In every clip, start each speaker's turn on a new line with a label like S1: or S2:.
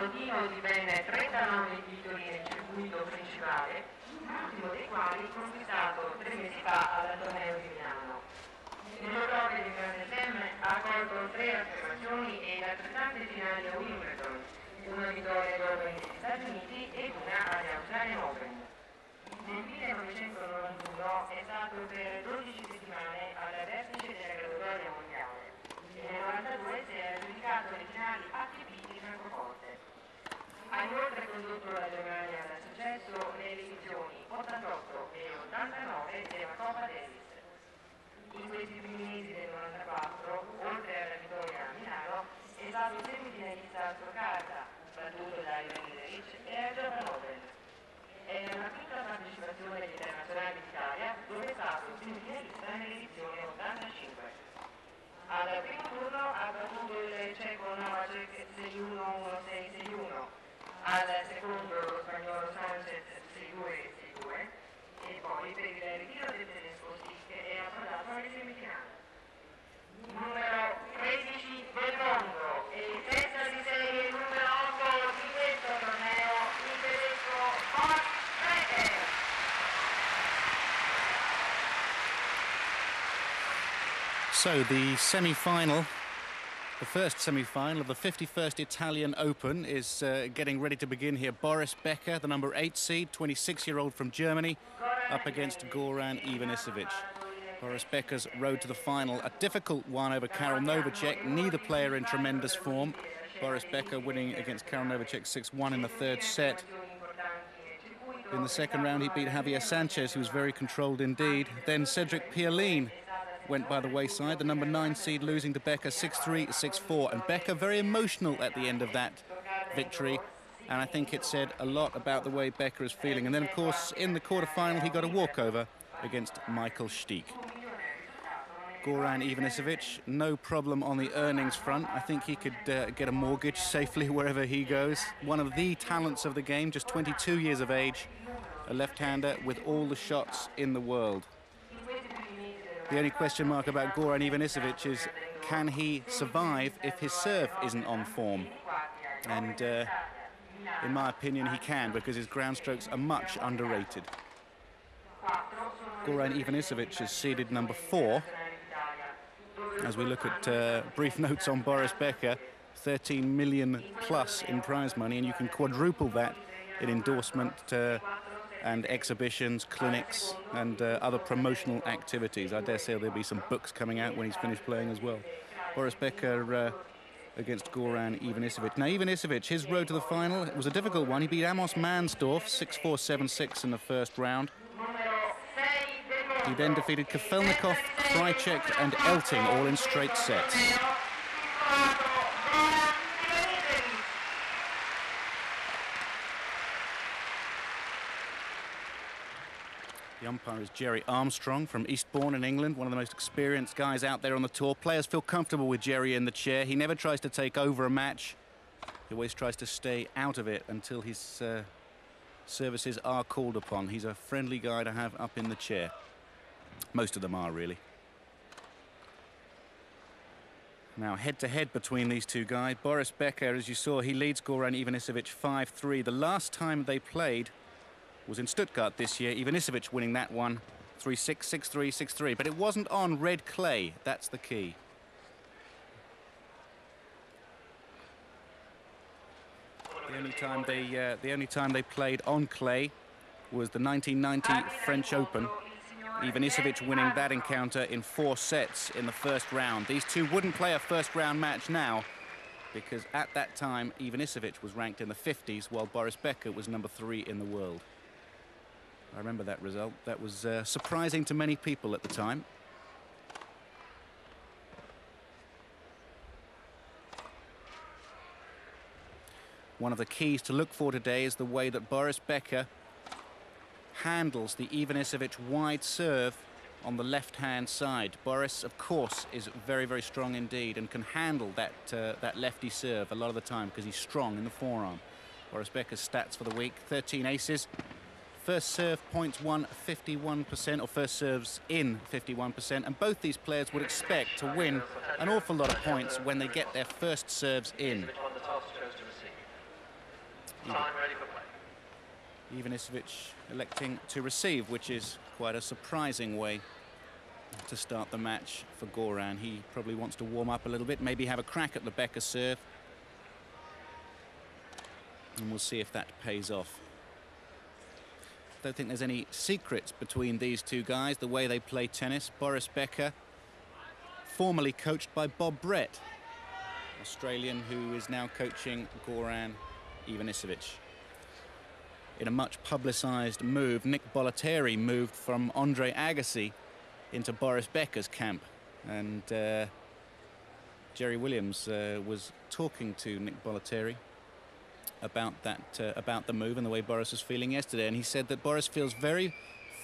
S1: continuo di ben 39 titoli nel circuito principale, l'ultimo dei quali conquistato 3 mesi fa al torneo di Milano. Il giocatore di Grande Slam ha accolto 3 affermazioni ed altrettante finali a Wimbledon, una vittoria d'oro negli Stati Uniti e una agli Australian Open. Nel 1991 è stato per 12 settimane al vertice della graduatoria mondiale e nel 1992 si è aggiudicato le finali ATP di Francoforte. Ha inoltre condotto la Germania al successo nelle edizioni 88 e 89 della Coppa Davis. In questi primi mesi del 94, oltre alla vittoria a Milano, è stato semifinalista sul carta, battuto da Ivanisevic e al Goran Open. È la quinta partecipazione agli internazionali d'Italia, dove è stato semifinalista nell'edizione 85. Al primo turno ha battuto il ceco Novacek 6-1, 1-6, 6-1. Al secondo lo spagnolo Sanchez 6-2, 6-2. E poi per il ritiro del tedesco Stick è approdato alle semifinali. Numero 13 del mondo e testa di serie numero 8 di questo torneo, il tedesco Boris.
S2: So the semi-final, the first semi-final of the 51st Italian Open is getting ready to begin here. Boris Becker, the number 8 seed, 26-year-old from Germany, up against Goran Ivanisevic. Boris Becker's road to the final, a difficult one over Karol Novacek, neither player in tremendous form. Boris Becker winning against Karol Novacek 6-1 in the third set. In the second round, he beat Javier Sanchez, who was very controlled indeed. Then Cedric Pierlin went by the wayside, the number 9 seed losing to Becker 6-3, 6-4. And Becker very emotional at the end of that victory. And I think it said a lot about the way Becker is feeling. And then, of course, in the quarterfinal, he got a walkover against Michael Stick. Goran Ivanisevic, no problem on the earnings front. I think he could get a mortgage safely wherever he goes. One of the talents of the game, just 22 years of age, a left-hander with all the shots in the world. The only question mark about Goran Ivanisevic is, can he survive if his serve isn't on form? And in my opinion, he can, because his ground strokes are much underrated. Goran Ivanisevic is seeded number 4. As we look at brief notes on Boris Becker, 13 million plus in prize money, and you can quadruple that in endorsement and exhibitions, clinics, and other promotional activities. I dare say there'll be some books coming out when he's finished playing as well. Boris Becker against Goran Ivanisevic. Now, Ivanisevic, his road to the final, it was a difficult one. He beat Amos Mansdorf 6-4, 7-6 in the first round. He then defeated Kafelnikov, Krajcek, and Elting, all in straight sets. The umpire is Jerry Armstrong from Eastbourne in England, one of the most experienced guys out there on the tour. Players feel comfortable with Jerry in the chair. He never tries to take over a match. He always tries to stay out of it until his services are called upon. He's a friendly guy to have up in the chair. Most of them are, really. Now, head-to-head between these two guys. Boris Becker, as you saw, he leads Goran Ivanisevic 5-3. The last time they played was in Stuttgart this year. Ivanisevic winning that one 3-6, 6-3, 6-3. But it wasn't on red clay. That's the key. The only time they played on clay was the 1990 French Open. Ivanisevic winning that encounter in 4 sets in the first round. These two wouldn't play a first-round match now, because at that time Ivanisevic was ranked in the 50s while Boris Becker was number 3 in the world. I remember that result. That was surprising to many people at the time. One of the keys to look for today is the way that Boris Becker handles the Ivanisevic wide serve on the left-hand side. Boris, of course, is very, very strong indeed and can handle that lefty serve a lot of the time because he's strong in the forearm. Boris Becker's stats for the week: 13 aces. First serve points won 51%, or first serves in 51%, and both these players would expect to win an awful lot of points when they get their first serves in.
S1: Time ready for play.
S2: Ivanisevic electing to receive, which is quite a surprising way to start the match for Goran. He probably wants to warm up a little bit, maybe have a crack at the Becker serve. And we'll see if that pays off. Don't think there's any secrets between these two guys, the way they play tennis. Boris Becker, formerly coached by Bob Brett, Australian, who is now coaching Goran Ivanisevic. In a much publicised move, Nick Bollettieri moved from Andre Agassi into Boris Becker's camp. And Jerry Williams was talking to Nick Bollettieri about that, about the move and the way Boris was feeling yesterday. And he said that Boris feels very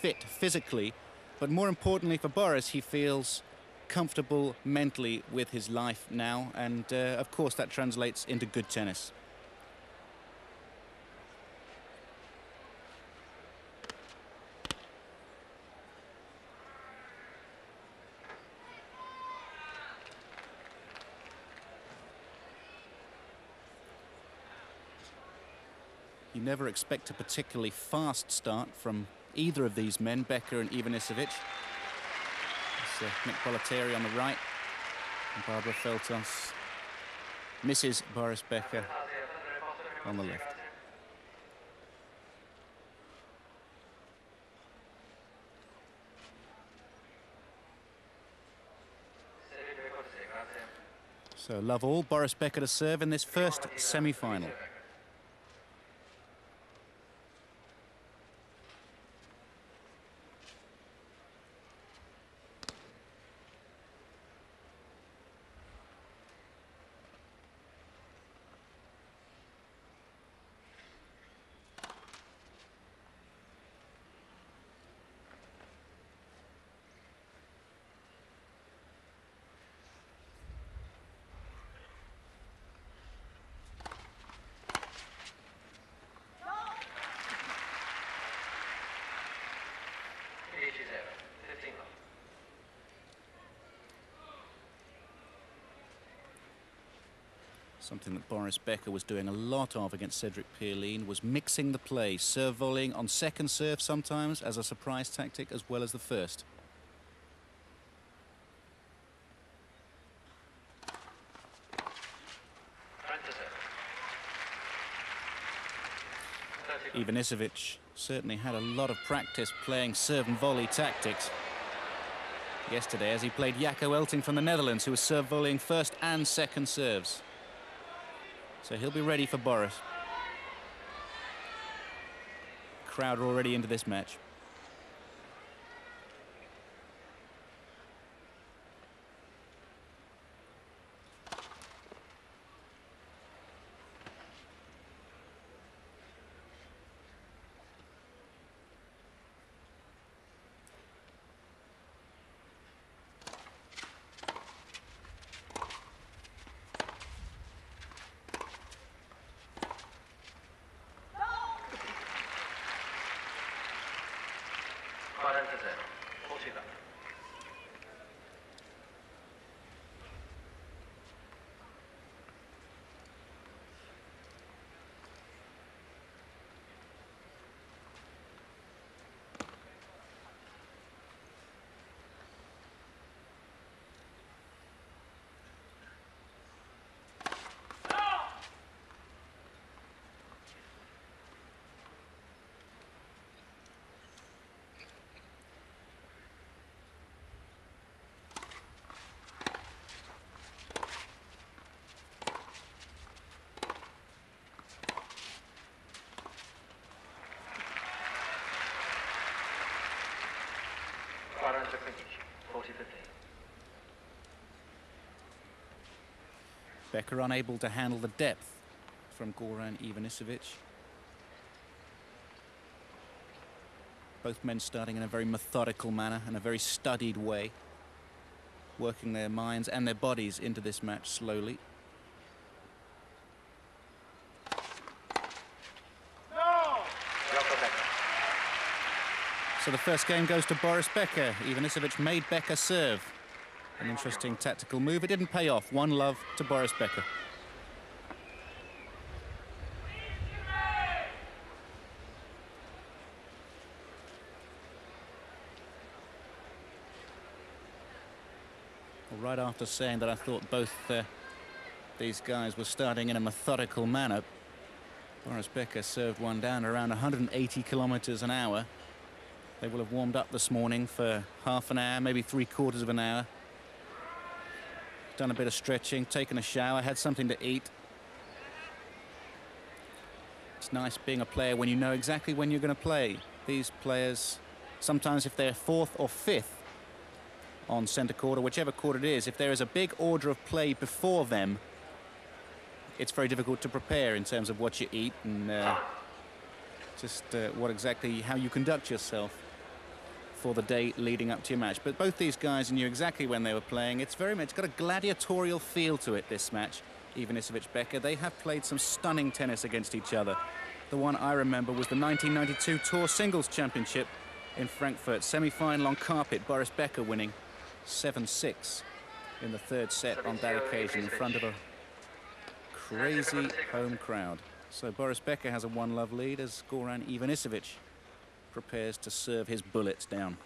S2: fit physically, but more importantly for Boris, he feels comfortable mentally with his life now. And of course, that translates into good tennis. You never expect a particularly fast start from either of these men, Becker and Ivanisevic. It's Nick Bollettieri on the right, and Barbara Feltos misses Boris Becker on the left. So love all, Boris Becker to serve in this first semi-final. Something that Boris Becker was doing a lot of against Cedric Pierline was mixing the play, serve volleying on second serve sometimes as a surprise tactic as well as the first. Ivanisevic certainly had a lot of practice playing serve and volley tactics yesterday as he played Jacco Elting from the Netherlands, who was serve volleying first and second serves. So he'll be ready for Boris. Crowd are already into this match. Becker unable to handle the depth from Goran Ivanisevic. Both men starting in a very methodical manner and a very studied way, working their minds and their bodies into this match slowly. So the first game goes to Boris Becker. Ivanisevic made Becker serve. An interesting tactical move. It didn't pay off. 1-love to Boris Becker. Right after saying that I thought both these guys were starting in a methodical manner, Boris Becker served one down around 180 kilometers an hour. They will have warmed up this morning for half an hour, maybe 3/4 of an hour. Done a bit of stretching, taken a shower, had something to eat. It's nice being a player when you know exactly when you're going to play. These players, sometimes if they're 4th or 5th on centre court, or whichever court it is, if there is a big order of play before them, it's very difficult to prepare in terms of what you eat and how you conduct yourself for the day leading up to your match. But both these guys knew exactly when they were playing. It's very much got a gladiatorial feel to it, this match. Ivanisevic, Becker, they have played some stunning tennis against each other. The one I remember was the 1992 Tour Singles Championship in Frankfurt. Semi-final on carpet, Boris Becker winning 7-6 in the 3rd set on that occasion in front of a crazy home crowd. So Boris Becker has a 1-love lead as Goran Ivanisevic prepares to serve his bullets down.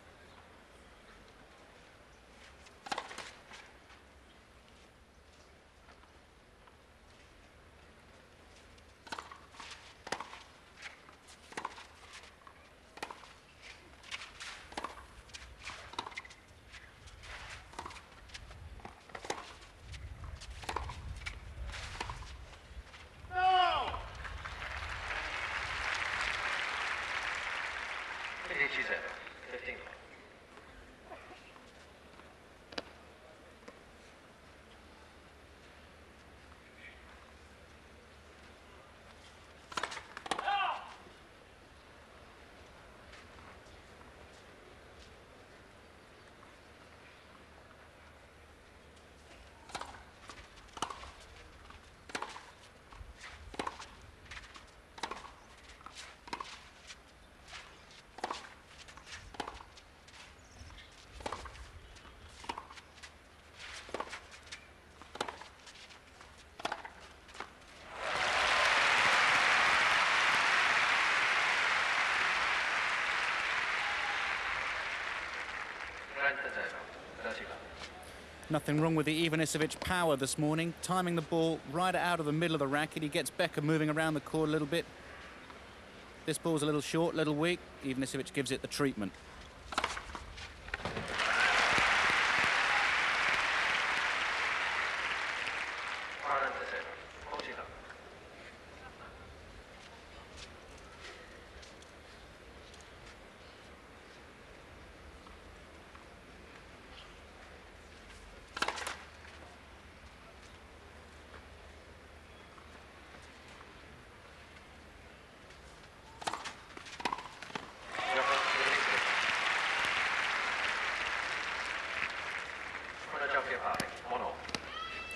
S2: Nothing wrong with the Ivanisevic power this morning, timing the ball right out of the middle of the racket. He gets Becker moving around the court a little bit. This ball's a little short, a little weak. Ivanisevic gives it the treatment.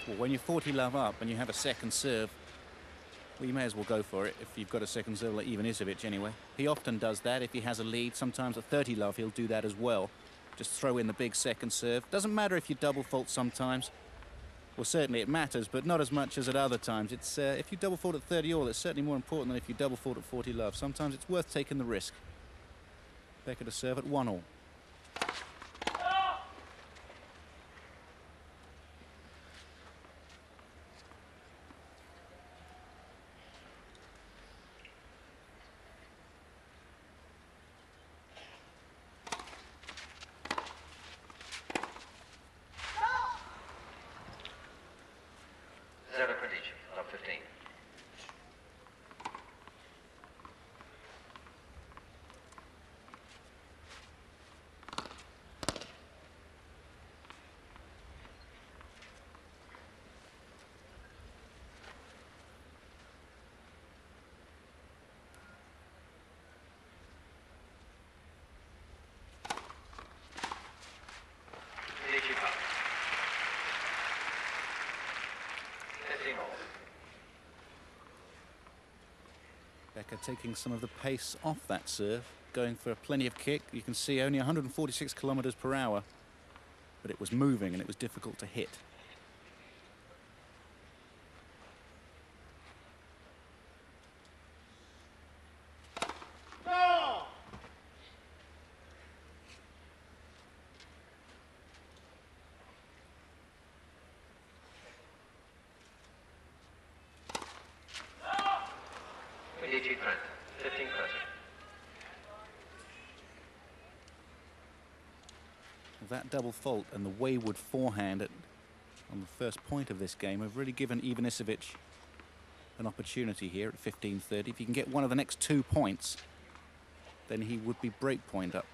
S2: Well, when you're 40-love up and you have a second serve, well, you may as well go for it if you've got a second serve like Ivanisevic anyway. He often does that if he has a lead. Sometimes at 30-love he'll do that as well. Just throw in the big second serve. Doesn't matter if you double fault sometimes. Well, certainly it matters, but not as much as at other times. It's if you double fault at 30-all, it's certainly more important than if you double fault at 40-love. Sometimes it's worth taking the risk. Becker to serve at 1-all. Becker taking some of the pace off that serve, going for plenty of kick. You can see only 146 kilometers per hour, but it was moving and it was difficult to hit.
S3: strength, 15%.
S2: That double fault and the wayward forehand on the first point of this game have really given Ivanisevic an opportunity here at 15-30. If he can get one of the next 2 points, then he would be break point up.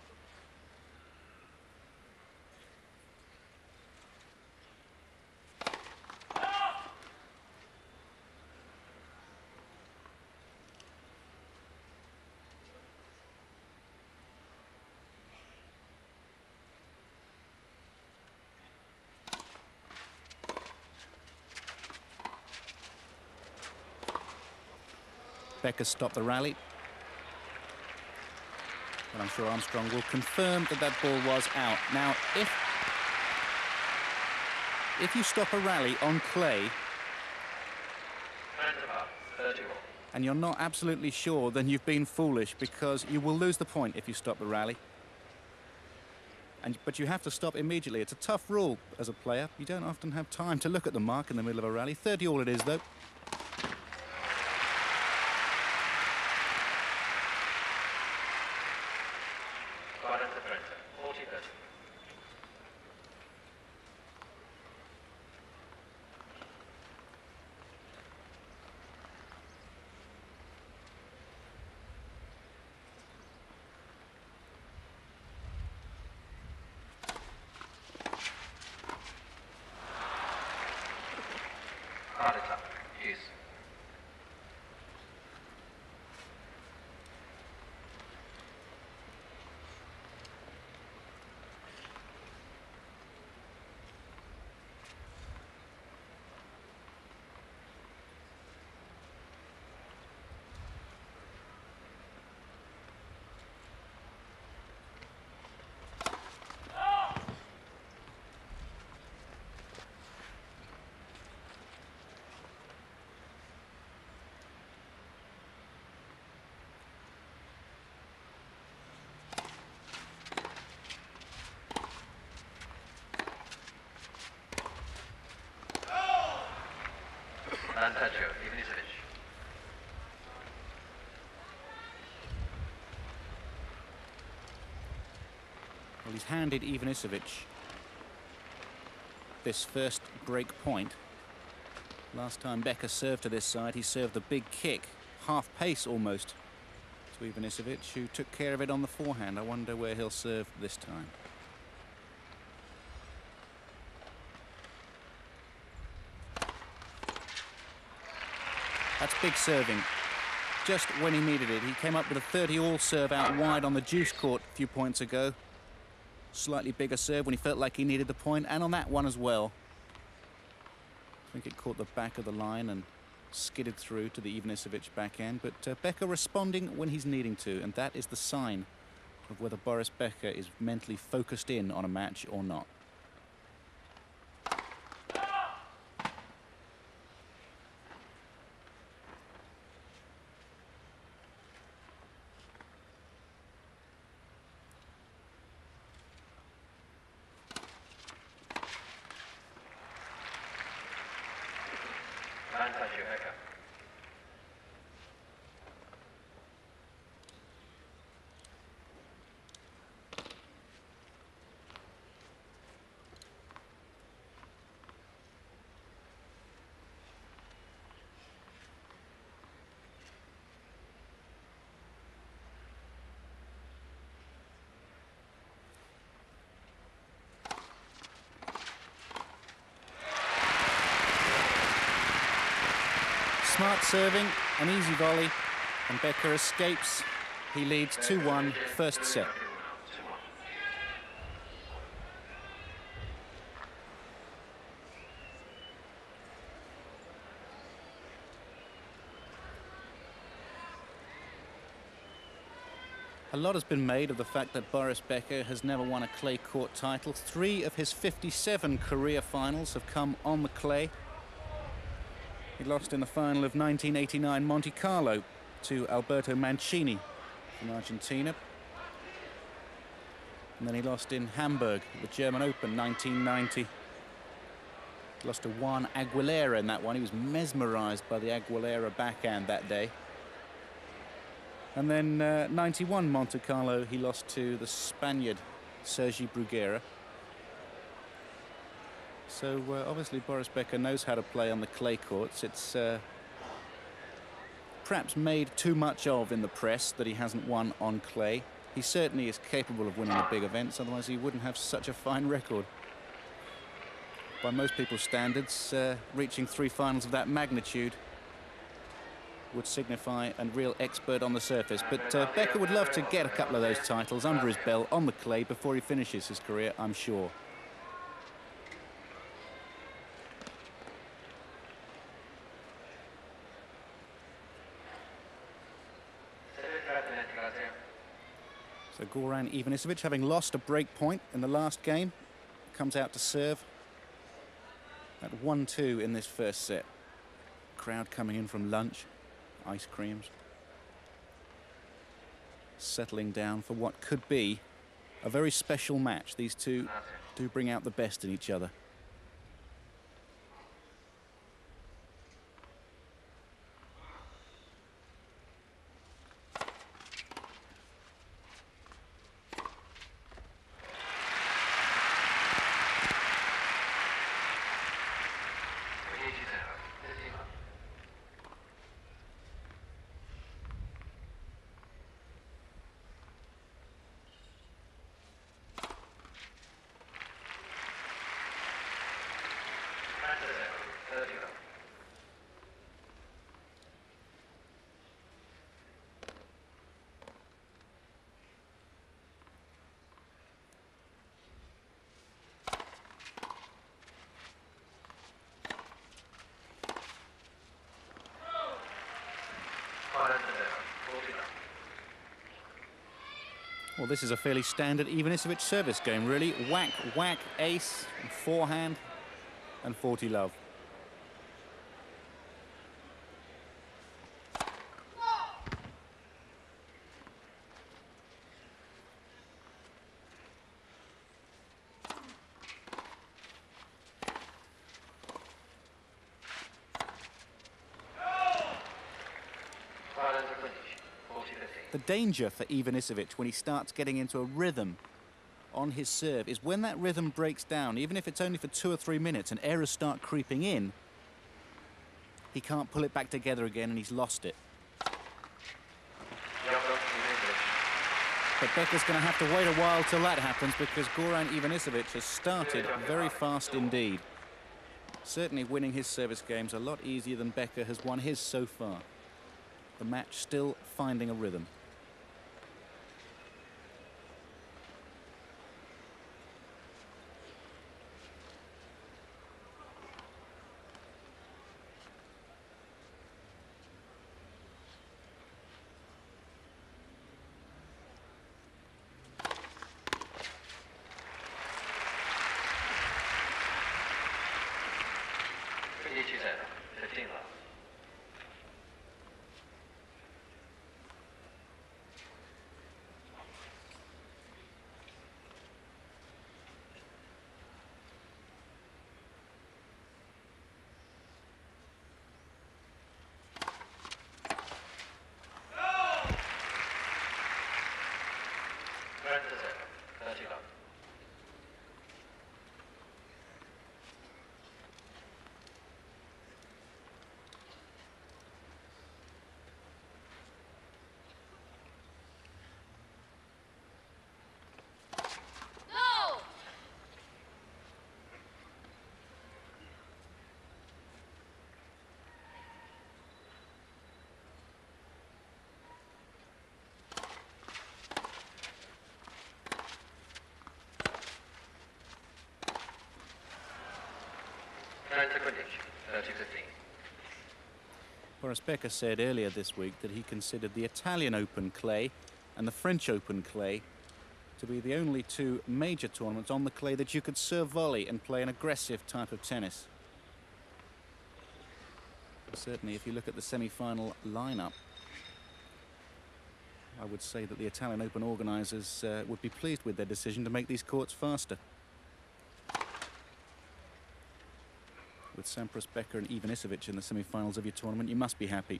S2: Becker stopped the rally. And I'm sure Armstrong will confirm that that ball was out. Now, if you stop a rally on clay and you're not absolutely sure, then you've been foolish, because you will lose the point if you stop the rally. But you have to stop immediately. It's a tough rule as a player. You don't often have time to look at the mark in the middle of a rally. 30 all it is, though.
S3: Ivanisevic.
S2: Well, he's handed Ivanisevic this first break point. Last time Becker served to this side, he served the big kick, half pace almost, to Ivanisevic, who took care of it on the forehand. I wonder where he'll serve this time. That's big serving. Just when he needed it. He came up with a 30-all serve out wide on the juice court a few points ago. Slightly bigger serve when he felt like he needed the point, and on that one as well. I think it caught the back of the line and skidded through to the Ivanisevic backhand. But Becker responding when he's needing to, and that is the sign of whether Boris Becker is mentally focused in on a match or not.
S3: Becker.
S2: Smart serving, an easy volley, and Becker escapes. He leads 2-1, first set. A lot has been made of the fact that Boris Becker has never won a clay court title. 3 of his 57 career finals have come on the clay. He lost in the final of 1989 Monte Carlo to Alberto Mancini from Argentina. And then he lost in Hamburg, the German Open, 1990. He lost to Juan Aguilera in that one. He was mesmerized by the Aguilera backhand that day. And then 91 Monte Carlo, he lost to the Spaniard Sergi Bruguera. So obviously Boris Becker knows how to play on the clay courts. It's perhaps made too much of in the press that he hasn't won on clay. He certainly is capable of winning the big events, otherwise he wouldn't have such a fine record. By most people's standards, reaching 3 finals of that magnitude would signify a real expert on the surface. But Becker would love to get a couple of those titles under his belt on the clay before he finishes his career, I'm sure. So Goran Ivanisevic, having lost a break point in the last game, comes out to serve at 1-2 in this first set. Crowd coming in from lunch, ice creams. Settling down for what could be a very special match. These two do bring out the best in each other. Well, this is a fairly standard Ivanisevic service game, really. Whack, whack, ace, forehand, and 40 love. The danger for Ivanisevic when he starts getting into a rhythm on his serve is when that rhythm breaks down, even if it's only for 2 or 3 minutes and errors start creeping in, he can't pull it back together again and he's lost it. But Becker's going to have to wait a while till that happens, because Goran Ivanisevic has started very fast indeed. Certainly winning his service games a lot easier than Becker has won his so far. The match still finding a rhythm. Boris Becker said earlier this week that he considered the Italian Open clay and the French Open clay to be the only 2 major tournaments on the clay that you could serve volley and play an aggressive type of tennis. Certainly, if you look at the semi-final lineup, I would say that the Italian Open organisers would be pleased with their decision to make these courts faster. With Sampras, Becker and Ivanisevic in the semi-finals of your tournament, you must be happy.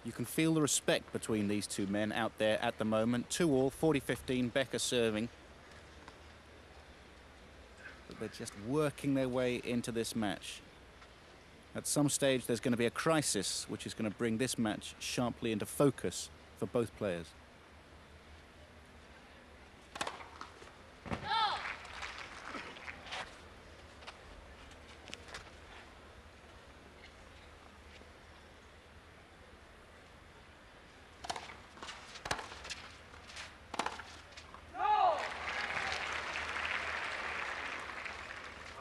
S2: You can feel the respect between these two men out there at the moment. 2-all, 40-15, Becker serving. But they're just working their way into this match. At some stage, there's going to be a crisis, which is going to bring this match sharply into focus for both players.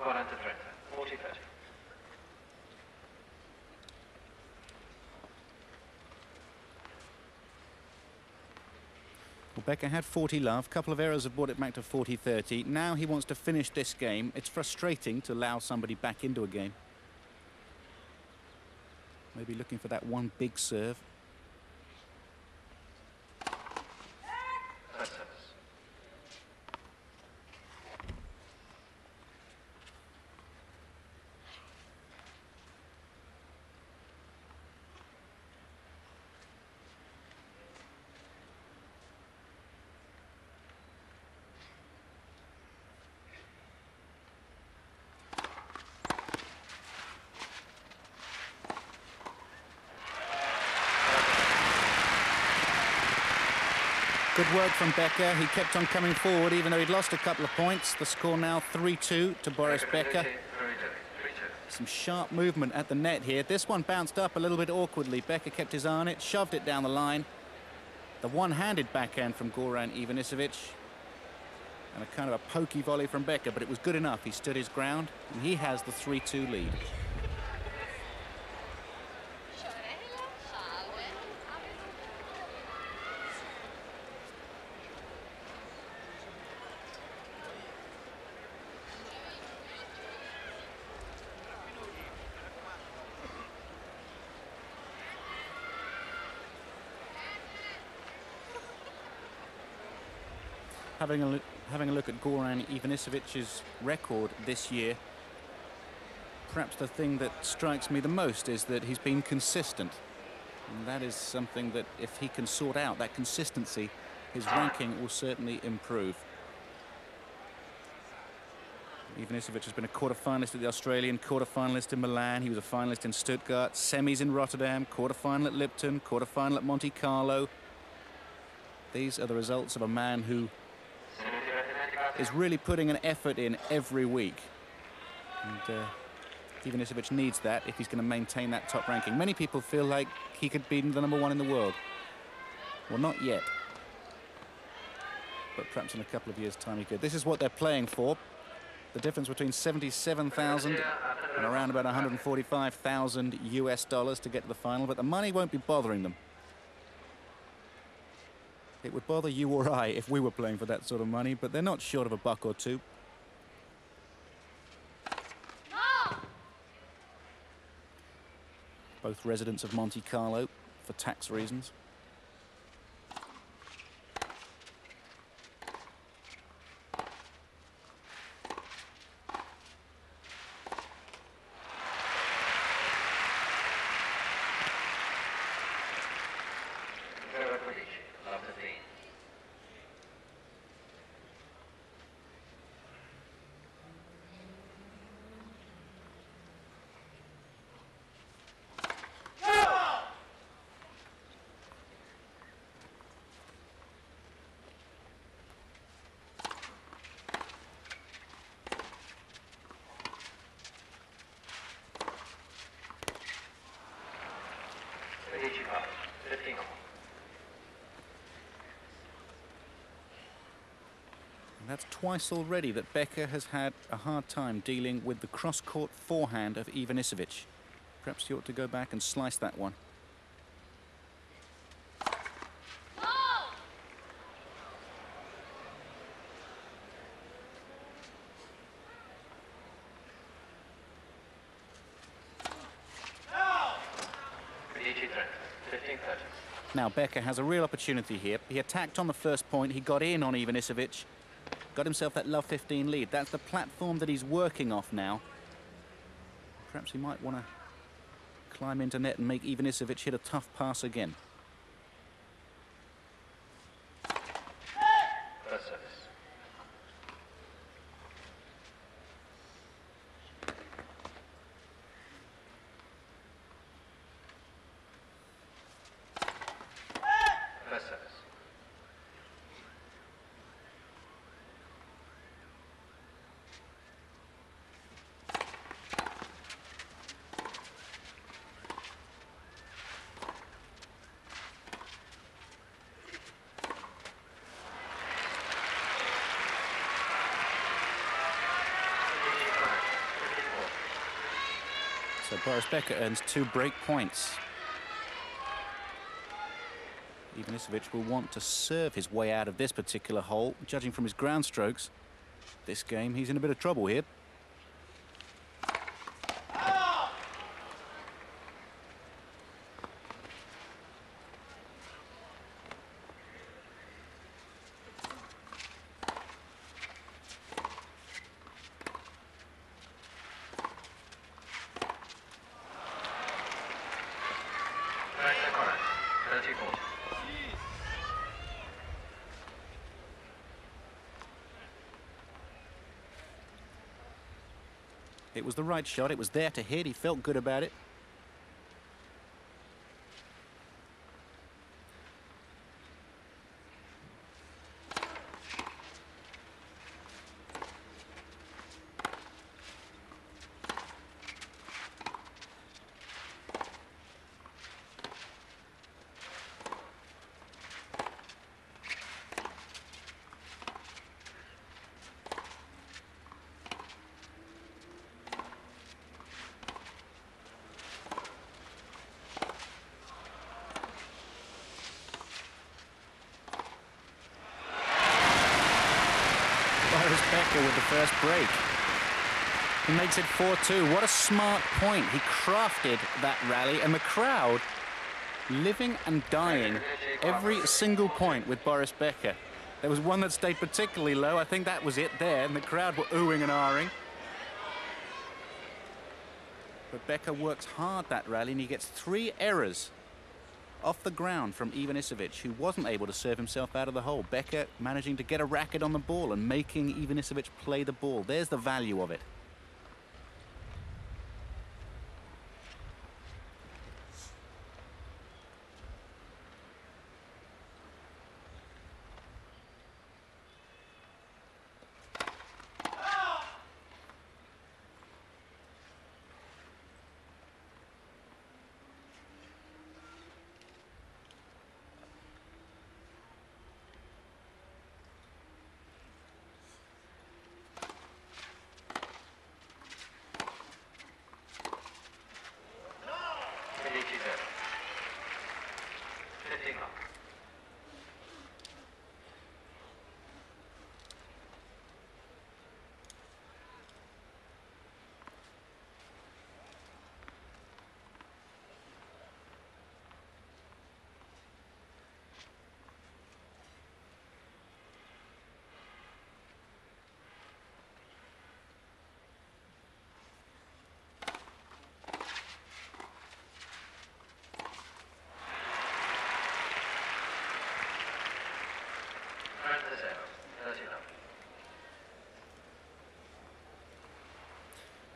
S3: Goran to 30, 40-30.
S2: Well, Becker had 40 love. A couple of errors have brought it back to 40-30. Now he wants to finish this game. It's frustrating to allow somebody back into a game. Maybe looking for that one big serve. Good work from Becker. He kept on coming forward even though he'd lost a couple of points. The score now 3-2 to Boris Becker. Some sharp movement at the net here. This one bounced up a little bit awkwardly. Becker kept his eye on it, shoved it down the line. The one-handed backhand from Goran Ivanisevic. And a kind of a pokey volley from Becker, but it was good enough. He stood his ground, and he has the 3-2 lead. Having a look at Goran Ivanisevic's record this year, perhaps the thing that strikes me the most is that he's been consistent. And that is something that if he can sort out, that consistency, his ranking will certainly improve. Ivanisevic has been a quarter-finalist at the Australian, quarter-finalist in Milan. He was a finalist in Stuttgart, semis in Rotterdam, quarter-final at Lipton, quarter-final at Monte Carlo. These are the results of a man who is really putting an effort in every week. And Ivanisevic needs that if he's going to maintain that top ranking. Many people feel like he could be the #1 in the world. Well, not yet. But perhaps in a couple of years' time he could. This is what they're playing for. The difference between 77,000 and around about 145,000 US dollars to get to the final. But the money won't be bothering them. It would bother you or I if we were playing for that sort of money, but they're not short of a buck or two. No! Both residents of Monte Carlo for tax reasons. And that's twice already that Becker has had a hard time dealing with the cross-court forehand of Ivanisevic. Perhaps he ought to go back and slice that one. Now Becker has a real opportunity here. He attacked on the first point. He got in on Ivanisevic. Got himself that love 15 lead. That's the platform that he's working off now. Perhaps he might want to climb into net and make Ivanisevic hit a tough pass again.
S3: First service. First service.
S2: So Boris Becker earns 2 break points. Ivanisevic will want to serve his way out of this particular hole. Judging from his ground strokes, this game he's in a bit of trouble here.
S3: Goran, 30-40.
S2: It was the right shot. It was there to hit. He felt good about it. Boris Becker with the first break. He makes it 4-2. What a smart point. He crafted that rally, and the crowd living and dying every single point with Boris Becker. There was one that stayed particularly low. I think that was it there, and the crowd were oohing and ahhing. But Becker works hard that rally, and he gets 3 errors off the ground from Ivanisevic, who wasn't able to serve himself out of the hole. Becker managing to get a racket on the ball and making Ivanisevic play the ball. There's the value of it.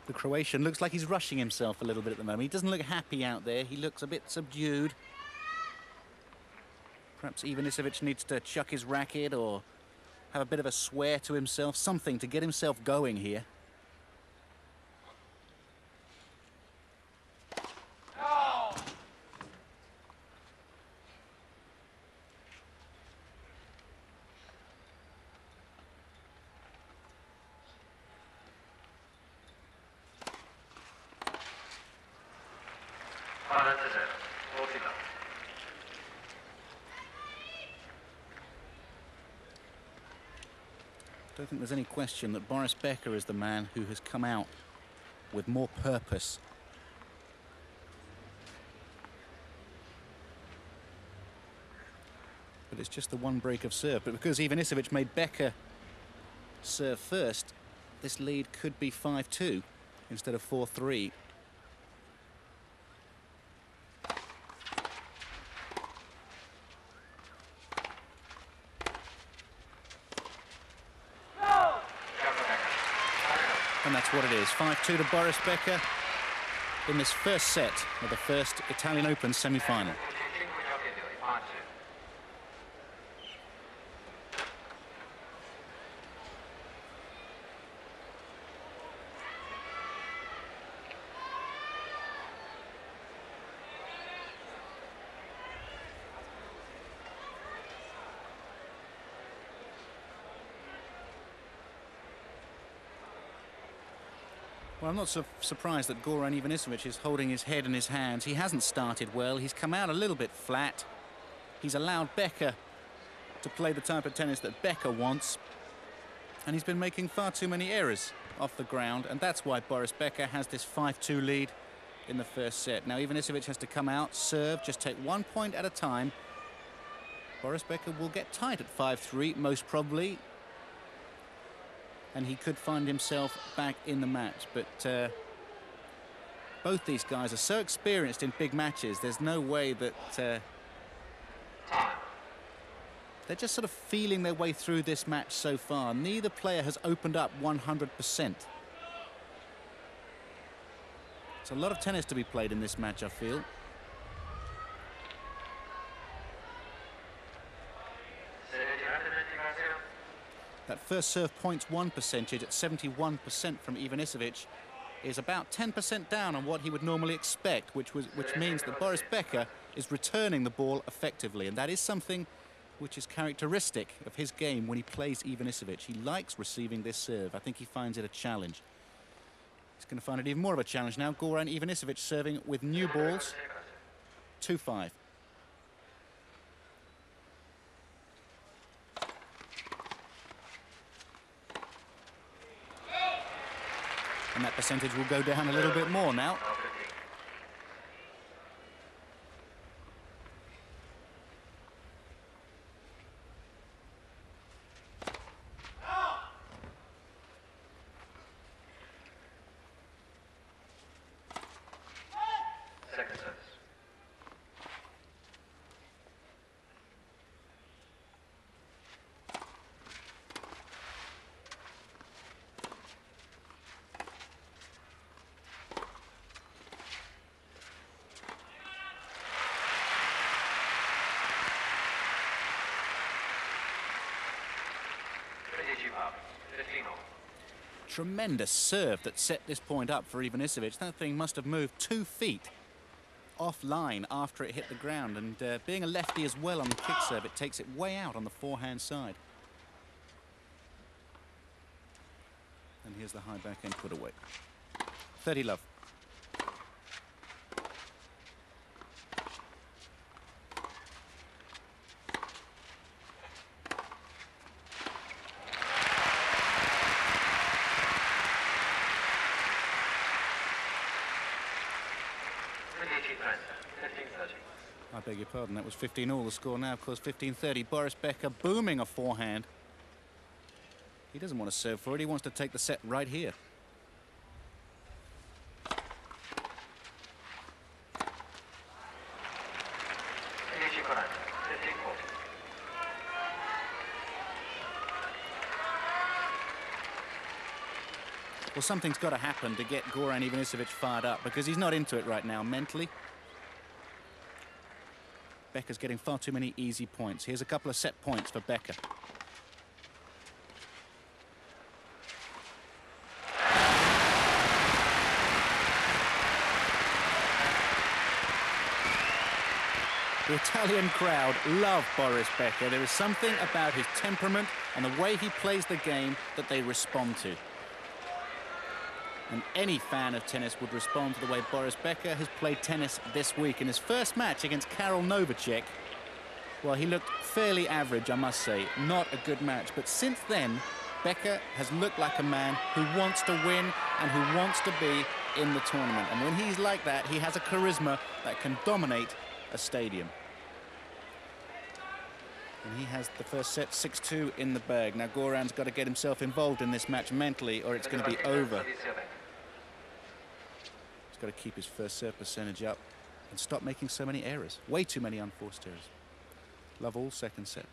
S2: The Croatian looks like he's rushing himself a little bit at the moment. He doesn't look happy out there. He looks a bit subdued. Perhaps Ivanisevic needs to chuck his racket or have a bit of a swear to himself, something to get himself going here. I don't think there's any question that Boris Becker is the man who has come out with more purpose. But it's just the one break of serve. But because Ivanisevic made Becker serve first, this lead could be 5-2 instead of 4-3. And that's what it is. 5-2 to Boris Becker in this first set of the first Italian Open semi-final. Well, I'm not so surprised that Goran Ivanisevic is holding his head in his hands. He hasn't started well. He's come out a little bit flat. He's allowed Becker to play the type of tennis that Becker wants. And he's been making far too many errors off the ground. And that's why Boris Becker has this 5-2 lead in the first set. Now, Ivanisevic has to come out, serve, just take 1 point at a time. Boris Becker will get tight at 5-3, most probably. And he could find himself back in the match. But both these guys are so experienced in big matches, there's no way that they're just sort of feeling their way through this match so far. Neither player has opened up 100%. It's a lot of tennis to be played in this match, I feel. That first serve points won percentage at 71% from Ivanisevic is about 10% down on what he would normally expect, which means that Boris Becker is returning the ball effectively, and that is something which is characteristic of his game when he plays Ivanisevic. He likes receiving this serve. I think he finds it a challenge. He's going to find it even more of a challenge now. Goran Ivanisevic serving with new balls. 2-5. And that percentage will go down a little bit more now.
S3: Second service.
S2: Tremendous serve that set this point up for Ivanisevic. That thing must have moved 2 feet offline after it hit the ground, and being a lefty as well on the kick serve, it takes it way out on the forehand side. And here's the high backhand put away. 30 love. I beg your pardon, that was 15-all. The score now, of course, 15-30. Boris Becker booming a forehand. He doesn't want to serve for it. He wants to take the set right here. Well, something's got to happen to get Goran Ivanisevic fired up, because he's not into it right now mentally. Becker's getting far too many easy points. Here's a couple of set points for Becker. The Italian crowd love Boris Becker. There is something about his temperament and the way he plays the game that they respond to. And any fan of tennis would respond to the way Boris Becker has played tennis this week. In his first match against Karol Novacek, well, he looked fairly average, I must say. Not a good match. But since then, Becker has looked like a man who wants to win and who wants to be in the tournament. And when he's like that, he has a charisma that can dominate a stadium. And he has the first set 6-2 in the bag. Now Goran's got to get himself involved in this match mentally, or it's going to be over. He's got to keep his first serve percentage up and stop making so many errors. Way too many unforced errors. Love all second set.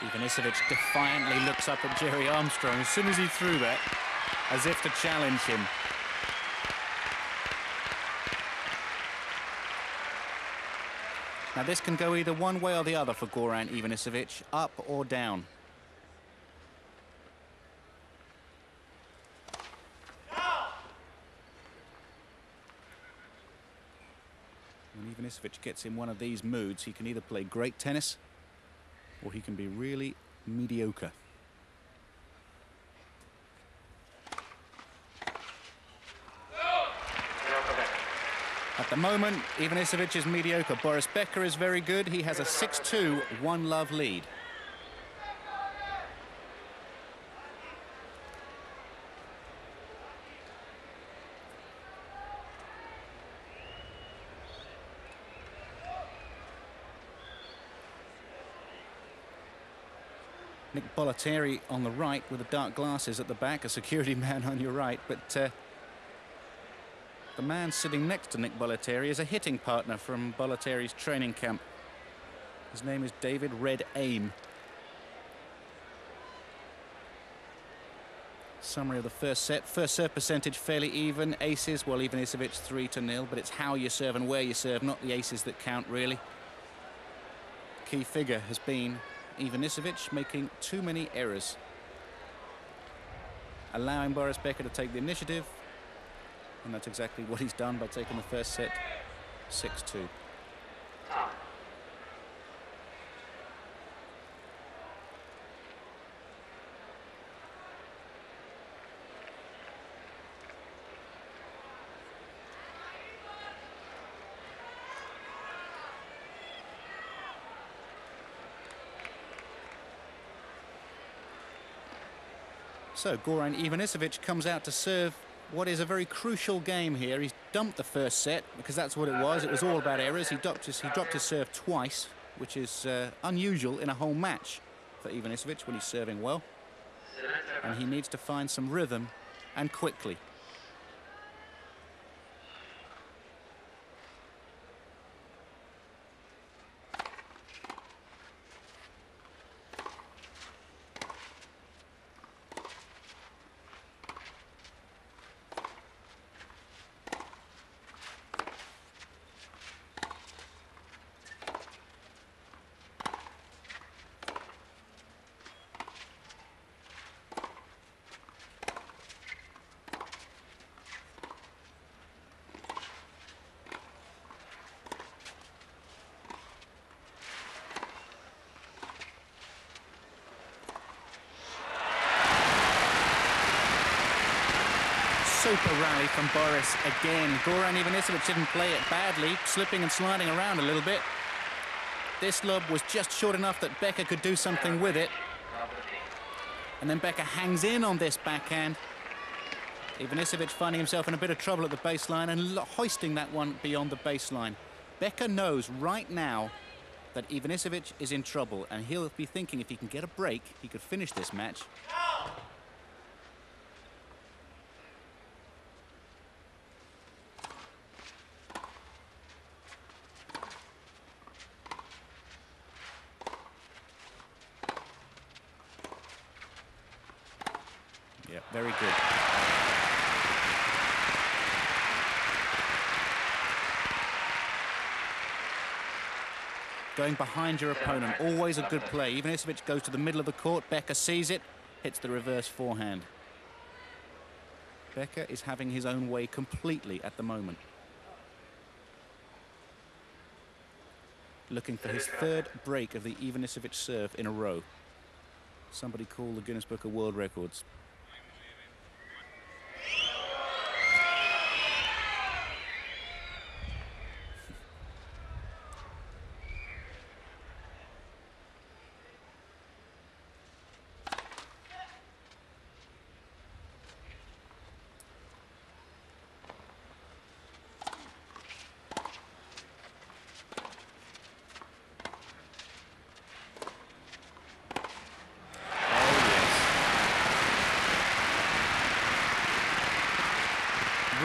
S2: Ivanisevic defiantly looks up at Jerry Armstrong as soon as he threw that, as if to challenge him. Now this can go either one way or the other for Goran Ivanisevic, up or down. When Ivanisevic gets in one of these moods, he can either play great tennis or he can be really mediocre. At the moment, Ivanisevic is mediocre. Boris Becker is very good. He has a 6-2 one-love lead. Nick Bollettieri on the right with the dark glasses at the back, a security man on your right, but the man sitting next to Nick Bollettieri is a hitting partner from Bollettieri's training camp. His name is David Red Aim. Summary of the first set. First serve percentage fairly even. Aces, well, Ivanisevic 3-0, but it's how you serve and where you serve, not the aces that count, really. Key figure has been Ivanisevic making too many errors, allowing Boris Becker to take the initiative, and that's exactly what he's done by taking the first set 6-2. So Goran Ivanisevic comes out to serve what is a very crucial game here. He's dumped the first set because that's what it was. It was all about errors. He dropped his serve twice, which is unusual in a whole match for Ivanisevic when he's serving well. And he needs to find some rhythm, and quickly. Super rally from Boris again. Goran Ivanisevic didn't play it badly, slipping and sliding around a little bit. This lob was just short enough that Becker could do something with it. And then Becker hangs in on this backhand. Ivanisevic finding himself in a bit of trouble at the baseline and hoisting that one beyond the baseline. Becker knows right now that Ivanisevic is in trouble, and he'll be thinking if he can get a break, he could finish this match. Yeah, very good. Going behind your opponent, always a good play. Ivanisevic goes to the middle of the court. Becker sees it, hits the reverse forehand. Becker is having his own way completely at the moment. Looking for his third break of the Ivanisevic serve in a row. Somebody call the Guinness Book of World Records.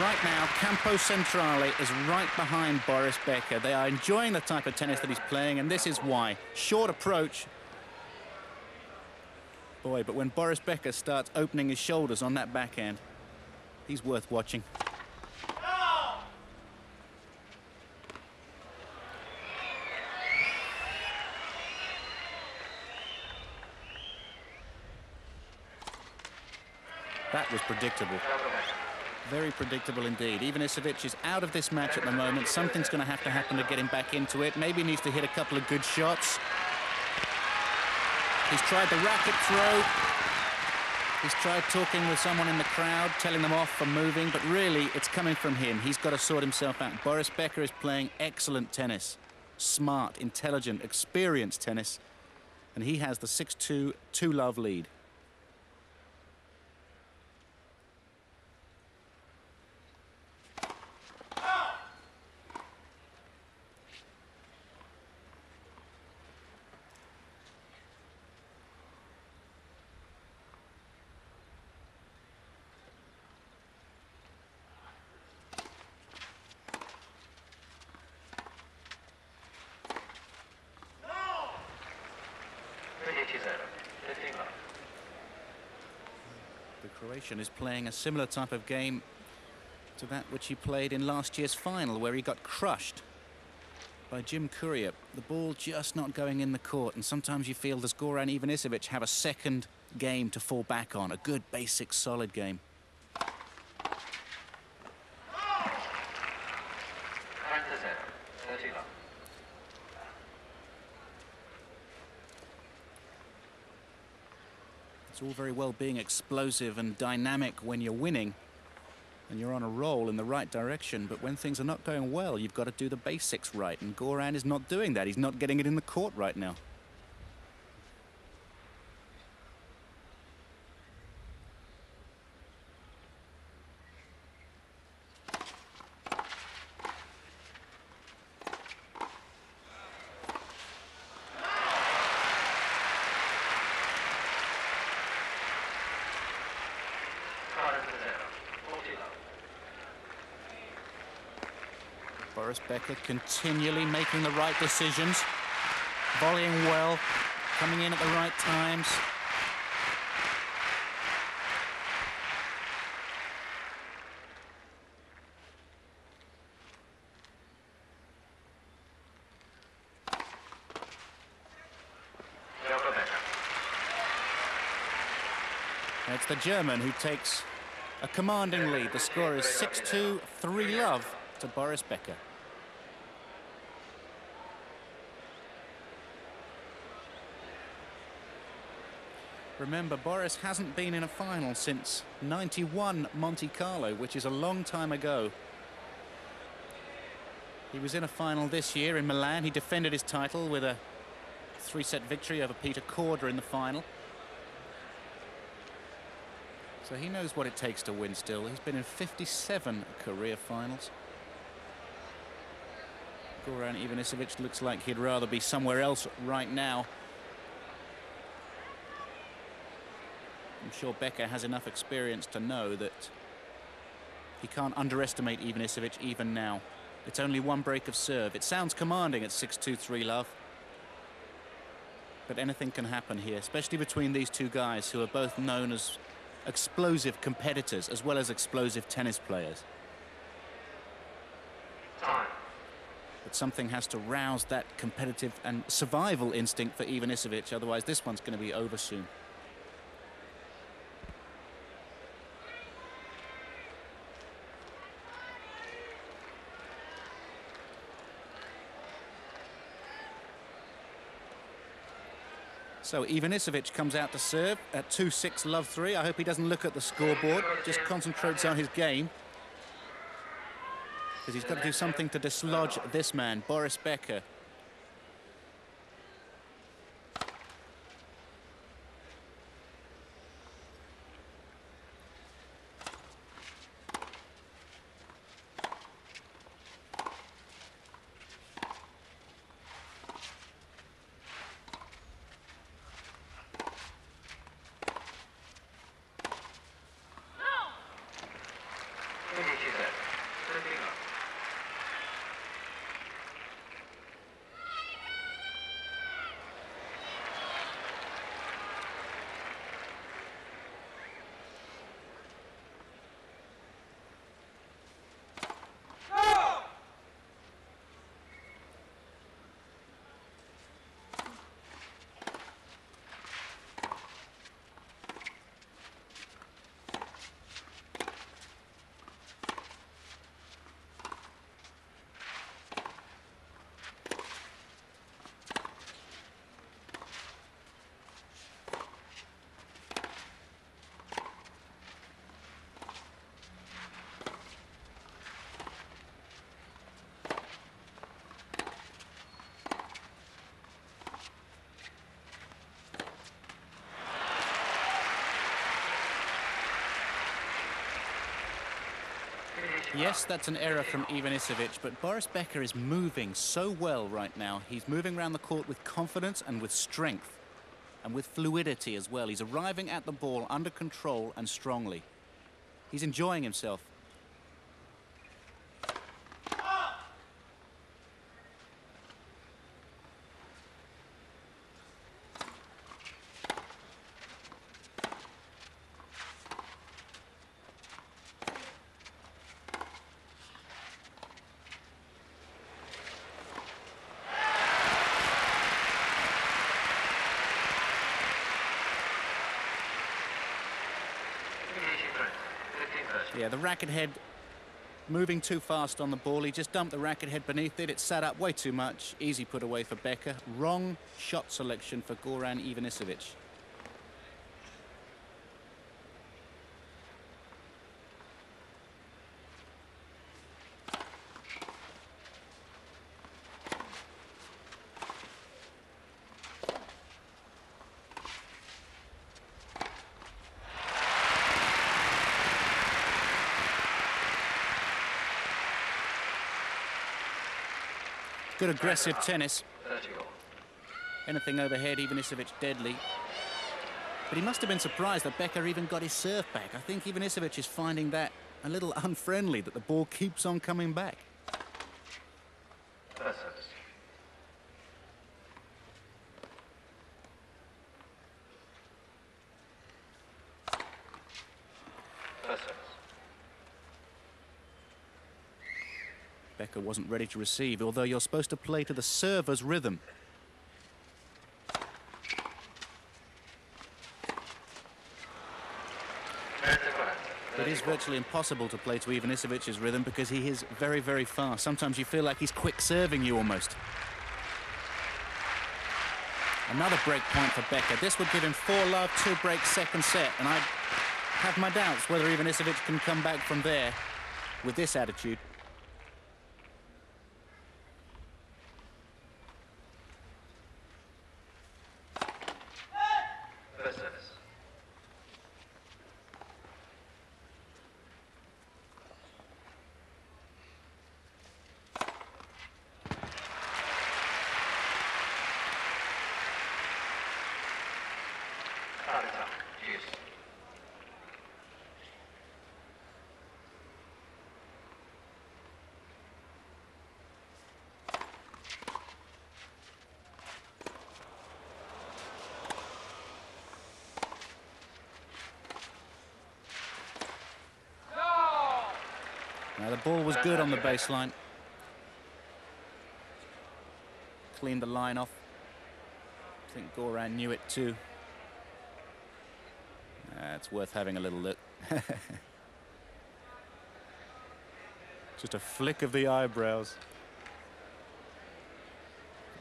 S2: Right now, Campo Centrale is right behind Boris Becker. They are enjoying the type of tennis that he's playing, and this is why. Short approach, Boy, but when Boris Becker starts opening his shoulders on that backhand, he's worth watching. That was predictable. Very predictable indeed. Ivanisevic is out of this match at the moment. Something's going to happen to get him back into it. Maybe he needs to hit a couple of good shots. He's tried the racket throw. He's tried talking with someone in the crowd, telling them off for moving, but really it's coming from him. He's got to sort himself out. Boris Becker is playing excellent tennis. Smart, intelligent, experienced tennis. And he has the 6-2 two-love lead. The Croatian is playing a similar type of game to that which he played in last year's final, where he got crushed by Jim Courier. The ball just not going in the court, and sometimes you feel, does Goran Ivanisevic have a second game to fall back on? A good, basic, solid game. It's all very well being explosive and dynamic when you're winning and you're on a roll in the right direction, but when things are not going well, you've got to do the basics right, and Goran is not doing that. He's not getting it in the court right now. Boris Becker continually making the right decisions, volleying well, coming in at the right times. It's the German who takes a commanding lead. The score is 6-2, 3-love to Boris Becker. Remember, Boris hasn't been in a final since '91 Monte Carlo, which is a long time ago. He was in a final this year in Milan. He defended his title with a 3-set victory over Peter Korda in the final. So he knows what it takes to win still. He's been in 57 career finals. Goran Ivanisevic looks like he'd rather be somewhere else right now. I'm sure Becker has enough experience to know that he can't underestimate Ivanisevic even now. It's only one break of serve. It sounds commanding at 6-2, 3-love. But anything can happen here, especially between these two guys who are both known as explosive competitors as well as explosive tennis players. But something has to rouse that competitive and survival instinct for Ivanisevic, otherwise this one's going to be over soon. So Ivanisevic comes out to serve at 2-6, love 3. I hope he doesn't look at the scoreboard, just concentrates on his game, because he's got to do something to dislodge this man, Boris Becker. Yes, that's an error from Ivanisevic, but Boris Becker is moving so well right now. He's moving around the court with confidence and with strength and with fluidity as well. He's arriving at the ball under control and strongly. He's enjoying himself. Yeah, the racket head moving too fast on the ball. He just dumped the racket head beneath it. It sat up way too much. Easy put away for Becker. Wrong shot selection for Goran Ivanisevic. Good aggressive tennis. Anything overhead, Ivanisevic deadly. But he must have been surprised that Becker even got his serve back. I think Ivanisevic is finding that a little unfriendly, that the ball keeps on coming back. Becker wasn't ready to receive, although you're supposed to play to the server's rhythm. It is virtually impossible to play to Ivanisevic's rhythm because he is very, very fast. Sometimes you feel like he's quick serving you almost. Another break point for Becker. This would give him 4-love, 2-break second set, and I have my doubts whether Ivanisevic can come back from there with this attitude. Now the ball was good on the baseline. Cleaned the line off. I think Goran knew it too. It's worth having a little look. Just a flick of the eyebrows.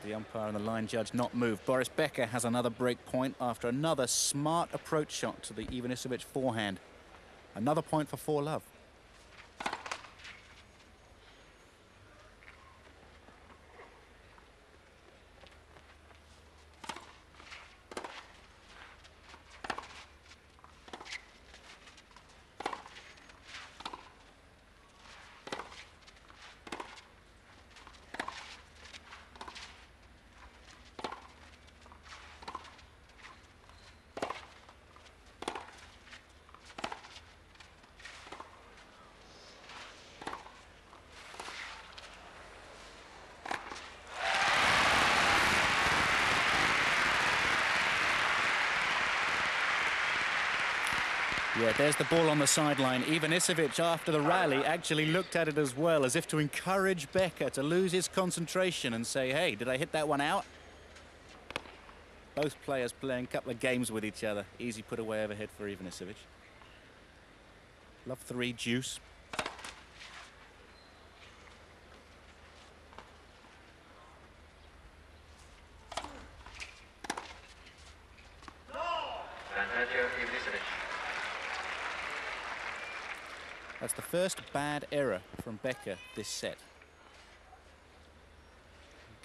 S2: The umpire and the line judge not moved. Boris Becker has another break point after another smart approach shot to the Ivanisevic forehand. Another point for 4-love. Yeah, there's the ball on the sideline. Ivanisevic, after the rally, actually looked at it as well, as if to encourage Becker to lose his concentration and say, hey, did I hit that one out? Both players playing a couple of games with each other. Easy put away overhead for Ivanisevic. Love 3 deuce. That's the first bad error from Becker this set.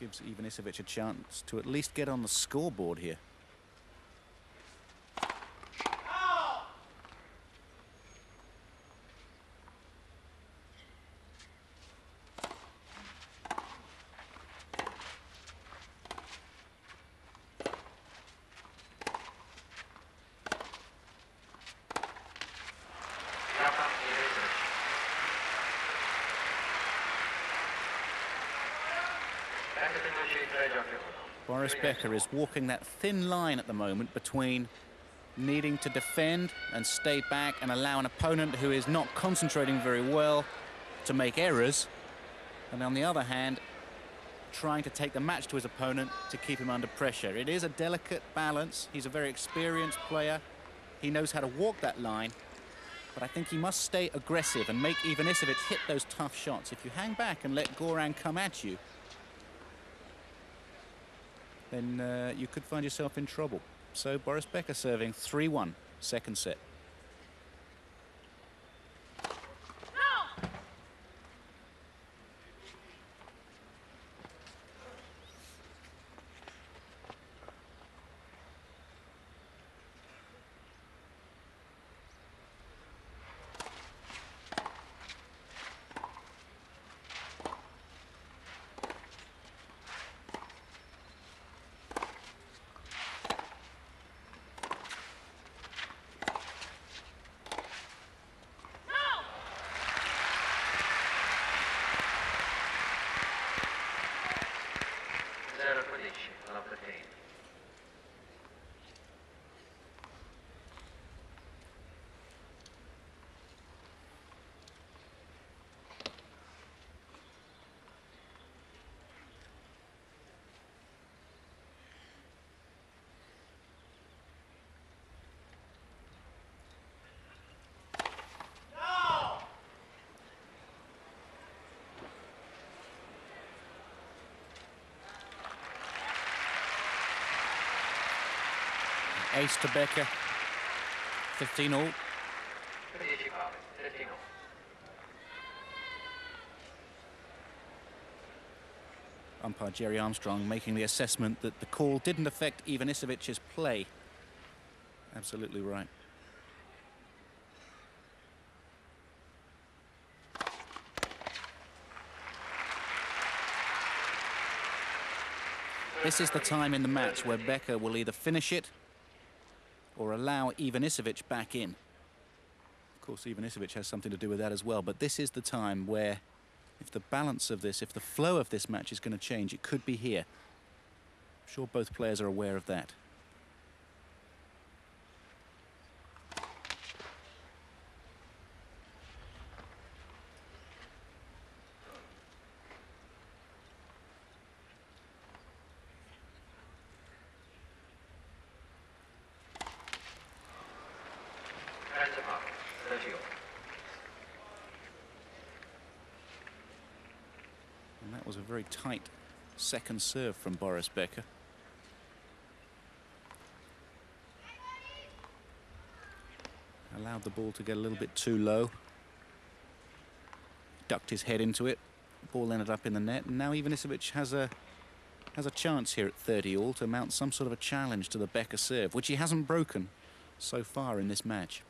S2: Gives Ivanisevic a chance to at least get on the scoreboard here.
S3: 23 giochi 1.
S2: Boris Becker is walking that thin line at the moment between needing to defend and stay back and allow an opponent who is not concentrating very well to make errors, and on the other hand, trying to take the match to his opponent to keep him under pressure. It is a delicate balance. He's a very experienced player. He knows how to walk that line, but I think he must stay aggressive and make Ivanisevic hit those tough shots. If you hang back and let Goran come at you, then you could find yourself in trouble. So Boris Becker serving 3-1, second set. Ace to Becker, 15-all.
S3: 10 pari, 13 all.
S2: Umpire Jerry Armstrong making the assessment that the call didn't affect Ivanisevic's play. Absolutely right. This is the time in the match where Becker will either finish it or allow Ivanisevic back in. Of course, Ivanisevic has something to do with that as well, but this is the time where, if the balance of this, if the flow of this match is going to change, it could be here. I'm sure both players are aware of that. And that was a very tight second serve from Boris Becker. Allowed the ball to get a little bit too low. Ducked his head into it. The ball ended up in the net, and now Ivanisevic has a chance here at 30-all to mount some sort of a challenge to the Becker serve, which he hasn't broken so far in this match.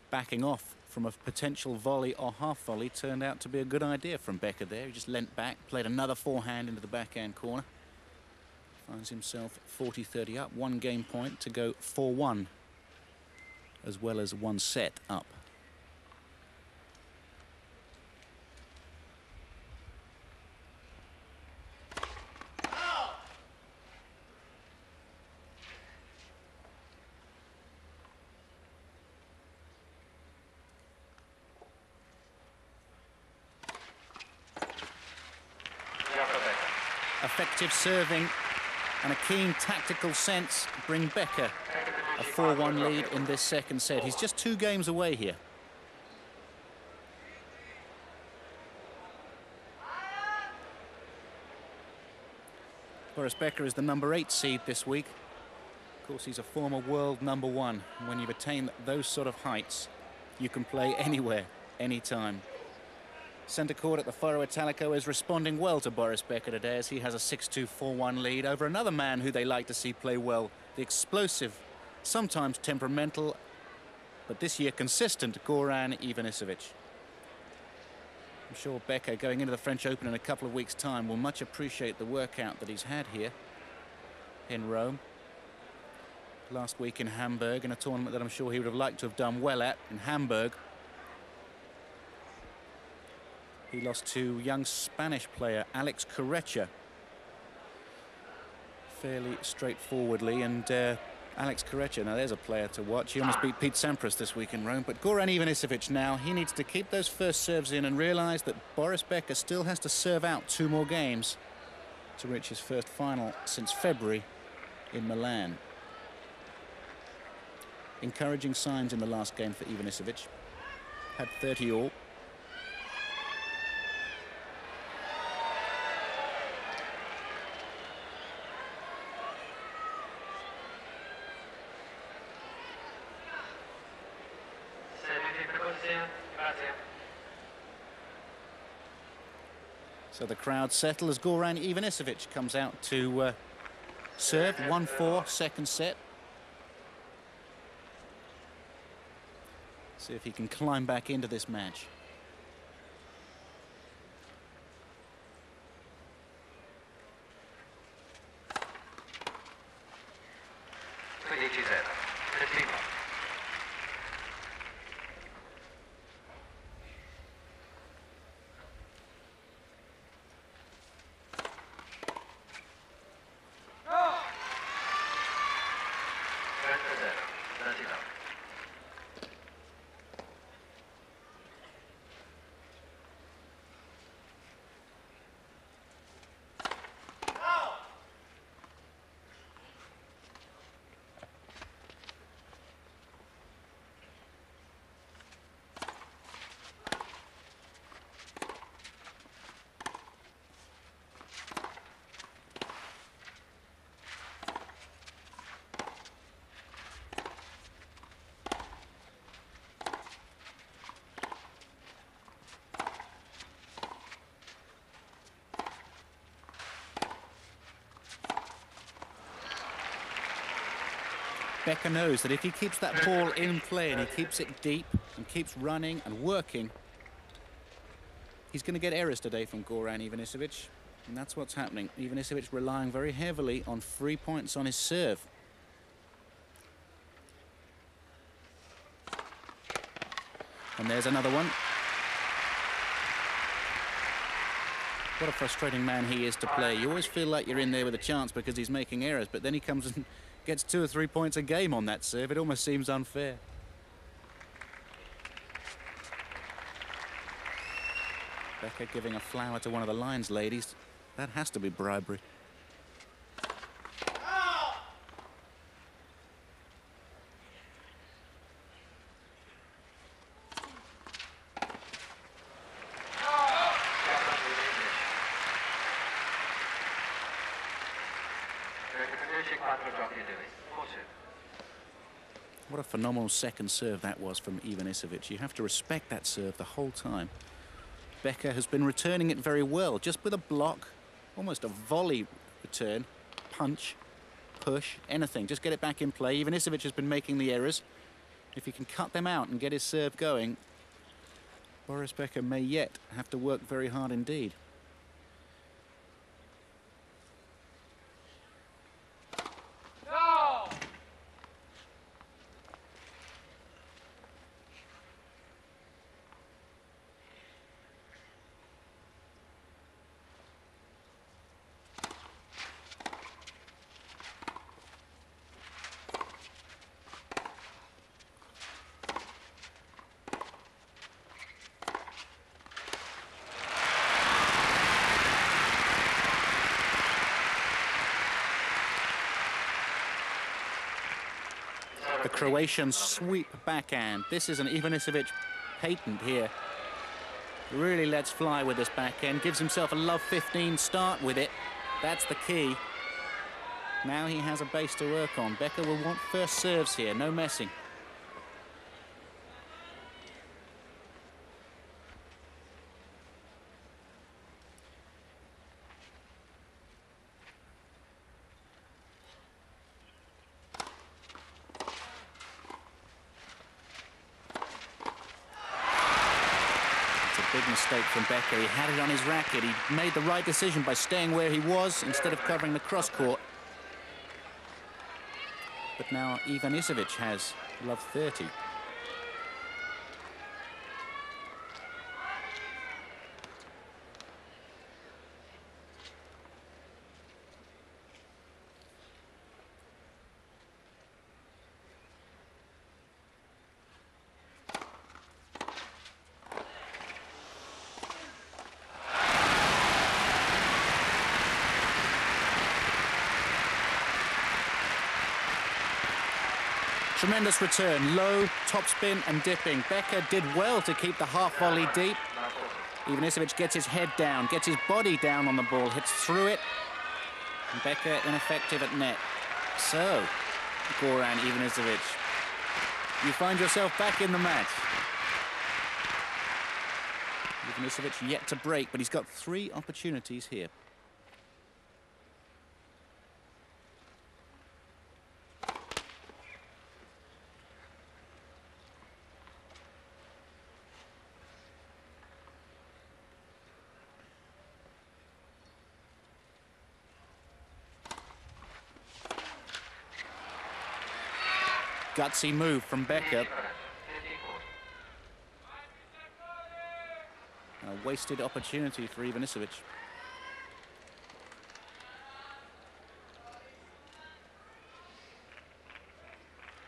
S2: Backing off from a potential volley or half volley turned out to be a good idea from Becker there. He just leant back, played another forehand into the backhand corner. Finds himself 40-30 up, 1 game point to go 4-1, as well as 1 set up. Effective serving and a keen tactical sense bring Becker a 4-1 lead in this second set. He's just 2 games away here. Boris Becker is the number 8 seed this week. Of course, he's a former world #1. When you've attained those sort of heights, you can play anywhere, anytime. Centre court at the Foro Italico is responding well to Boris Becker today, as he has a 6-2, 4-1 lead over another man who they like to see play well, the explosive, sometimes temperamental, but this year consistent, Goran Ivanisevic. I'm sure Becker, going into the French Open in a couple of weeks' time, will much appreciate the workout that he's had here in Rome. Last week in Hamburg, in a tournament that I'm sure he would have liked to have done well at in Hamburg. He lost to young Spanish player Alex Correcha fairly straightforwardly, and Alex Correcha, now there's a player to watch. He almost beat Pete Sampras this week in Rome, but Goran Ivanisevic now, he needs to keep those first serves in and realise that Boris Becker still has to serve out 2 more games to reach his first final since February in Milan. Encouraging signs in the last game for Ivanisevic. Had 30 all. So the crowd settle as Goran Ivanisevic comes out to serve. 1-4, second set. See if he can climb back into this match. Becker knows that if he keeps that ball in play and he keeps it deep and keeps running and working, he's going to get errors today from Goran Ivanisevic, and that's what's happening. Ivanisevic relying very heavily on free points on his serve. And there's another one. What a frustrating man he is to play. You always feel like you're in there with a chance because he's making errors, but then he comes and gets 2 or 3 points a game on that serve. It almost seems unfair. Becker giving a flower to one of the Lions ladies. That has to be bribery. What a phenomenal second serve that was from Ivanisevic. You have to respect that serve the whole time. Becker has been returning it very well, just with a block, almost a volley return, punch, push, anything. Just get it back in play. Ivanisevic has been making the errors. If he can cut them out and get his serve going, Boris Becker may yet have to work very hard indeed. The Croatian sweep backhand. This is an Ivanisevic patent here. Really lets fly with this backhand. Gives himself a love 15 start with it. That's the key. Now he has a base to work on. Becker will want first serves here, no messing. Big mistake from Becker. He had it on his racket. He made the right decision by staying where he was instead of covering the cross court. But now Ivanisevic has love 30. Tremendous return, low, topspin and dipping. Becker did well to keep the half volley deep. Ivanisevic gets his head down, gets his body down on the ball, hits through it. And Becker ineffective at net. So, Goran Ivanisevic, you find yourself back in the match. Ivanisevic yet to break, but he's got 3 opportunities here. Gutsy move from Becker. A wasted opportunity for Ivanisevic.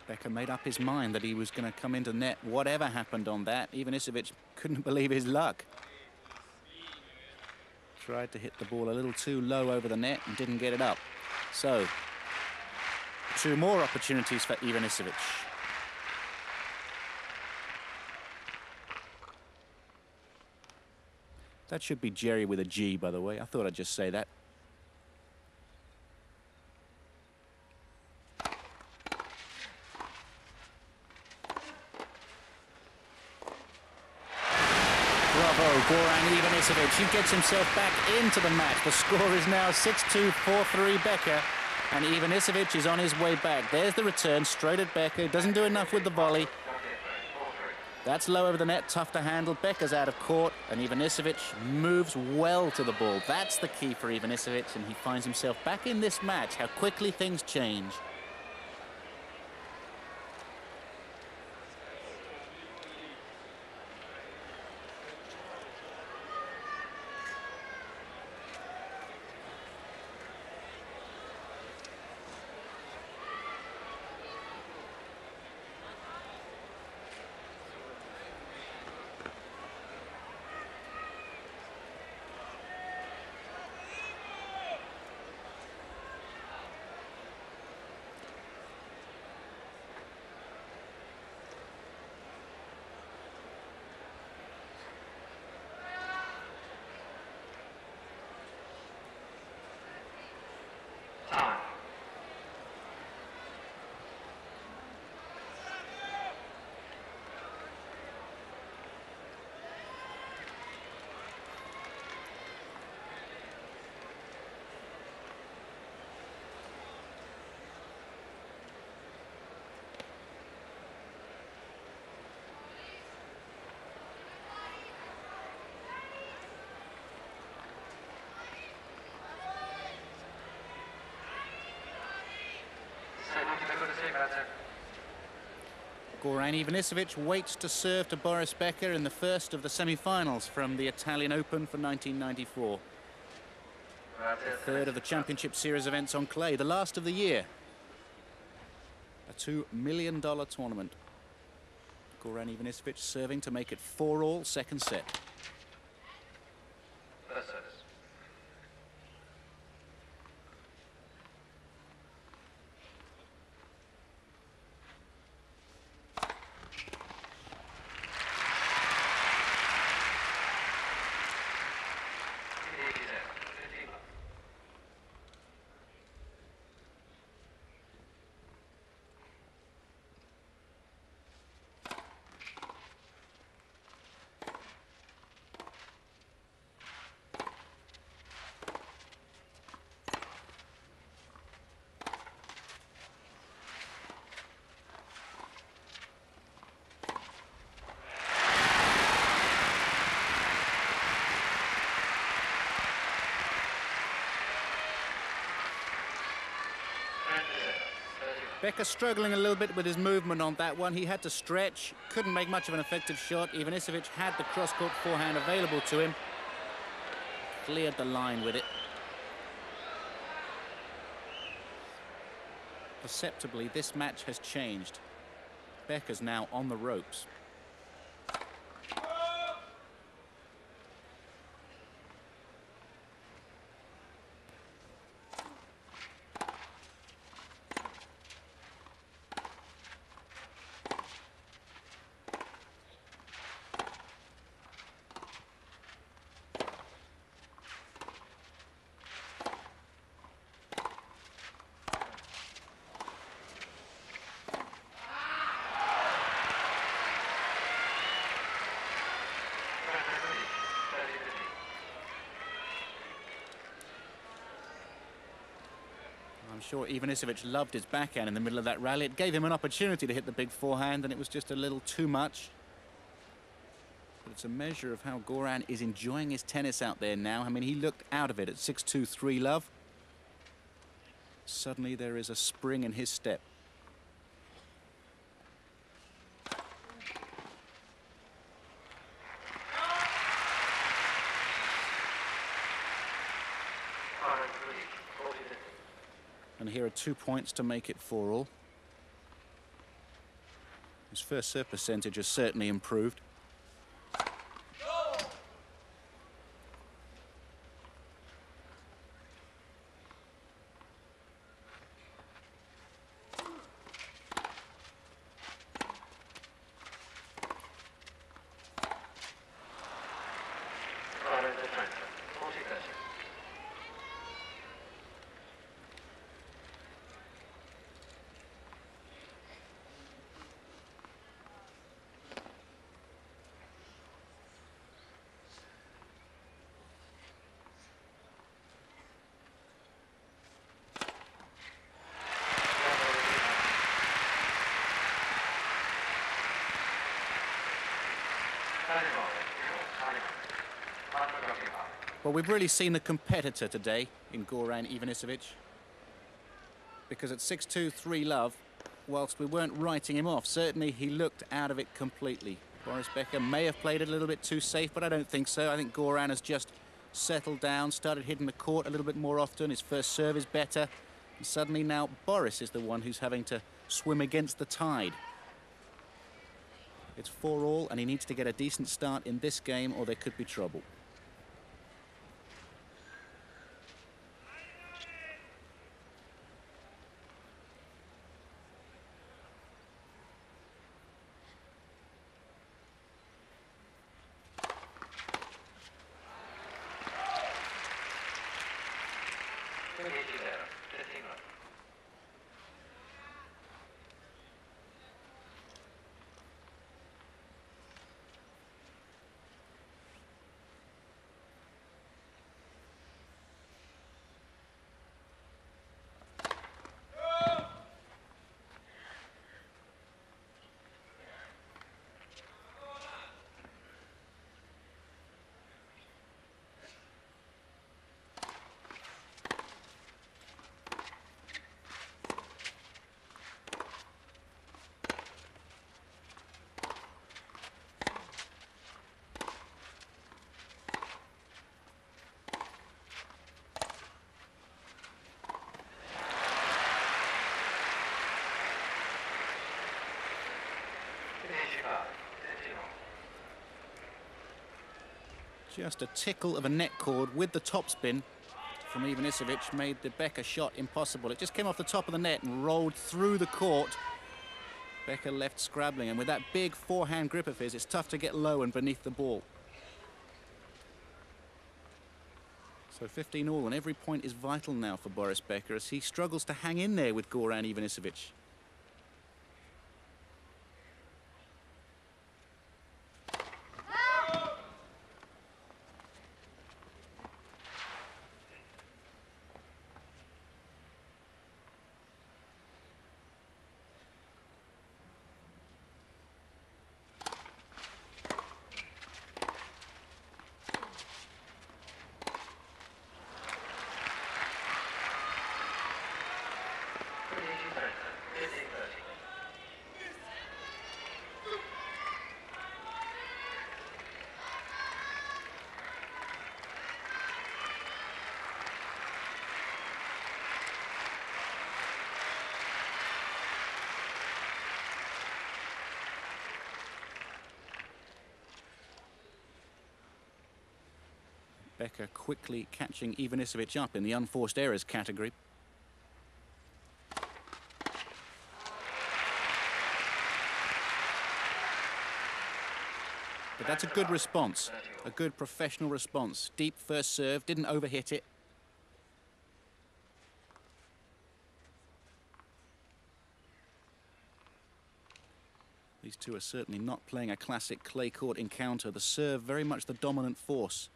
S2: Becker made up his mind that he was going to come into net. Whatever happened on that, Ivanisevic couldn't believe his luck. Tried to hit the ball a little too low over the net and didn't get it up. So, 2 more opportunities for Ivanisevic. That should be Jerry with a G, by the way. I thought I'd just say that. Bravo, Goran Ivanisevic. He gets himself back into the match. The score is now 6-2, 4-3 Becker. And Ivanisevic is on his way back. There's the return, straight at Becker. Doesn't do enough with the volley. That's low over the net, tough to handle. Becker's out of court, and Ivanisevic moves well to the ball. That's the key for Ivanisevic, and he finds himself back in this match. How quickly things change. Goran Ivanisevic waits to serve to Boris Becker in the first of the semi-finals from the Italian Open for 1994. The third of the Championship Series events on clay, the last of the year. A $2 million tournament. Goran Ivanisevic serving to make it 4-all, second set. Becker struggling a little bit with his movement on that one. He had to stretch, couldn't make much of an effective shot. Ivanisevic had the cross-court forehand available to him. Cleared the line with it. Perceptibly, this match has changed. Becker's now on the ropes. I'm sure Ivanisevic loved his backhand in the middle of that rally. It gave him an opportunity to hit the big forehand, and it was just a little too much. But it's a measure of how Goran is enjoying his tennis out there now. I mean, he looked out of it at 6-2, 3-love. Suddenly there is a spring in his step. And here are 2 points to make it 4-all. His first serve percentage has certainly improved. Well, we've really seen the competitor today in Goran Ivanisevic, because at 6-2, 3-love, whilst we weren't writing him off, certainly he looked out of it completely. Boris Becker may have played it a little bit too safe, but I don't think so. I think Goran has just settled down, started hitting the court a little bit more often. His first serve is better. And suddenly now Boris is the one who's having to swim against the tide. It's 4-all, and he needs to get a decent start in this game, or there could be trouble. Just a tickle of a net cord with the topspin from Ivanisevic made the Becker shot impossible. It just came off the top of the net and rolled through the court. Becker left scrabbling, and with that big forehand grip of his, it's tough to get low and beneath the ball. So 15-all, and every point is vital now for Boris Becker as he struggles to hang in there with Goran Ivanisevic.
S3: 15-30.
S2: Becker quickly catching Ivanisevic up in the unforced errors category. But that's a good response, a good professional response. Deep first serve, didn't overhit it. These two are certainly not playing a classic clay court encounter. The serve very much the dominant force.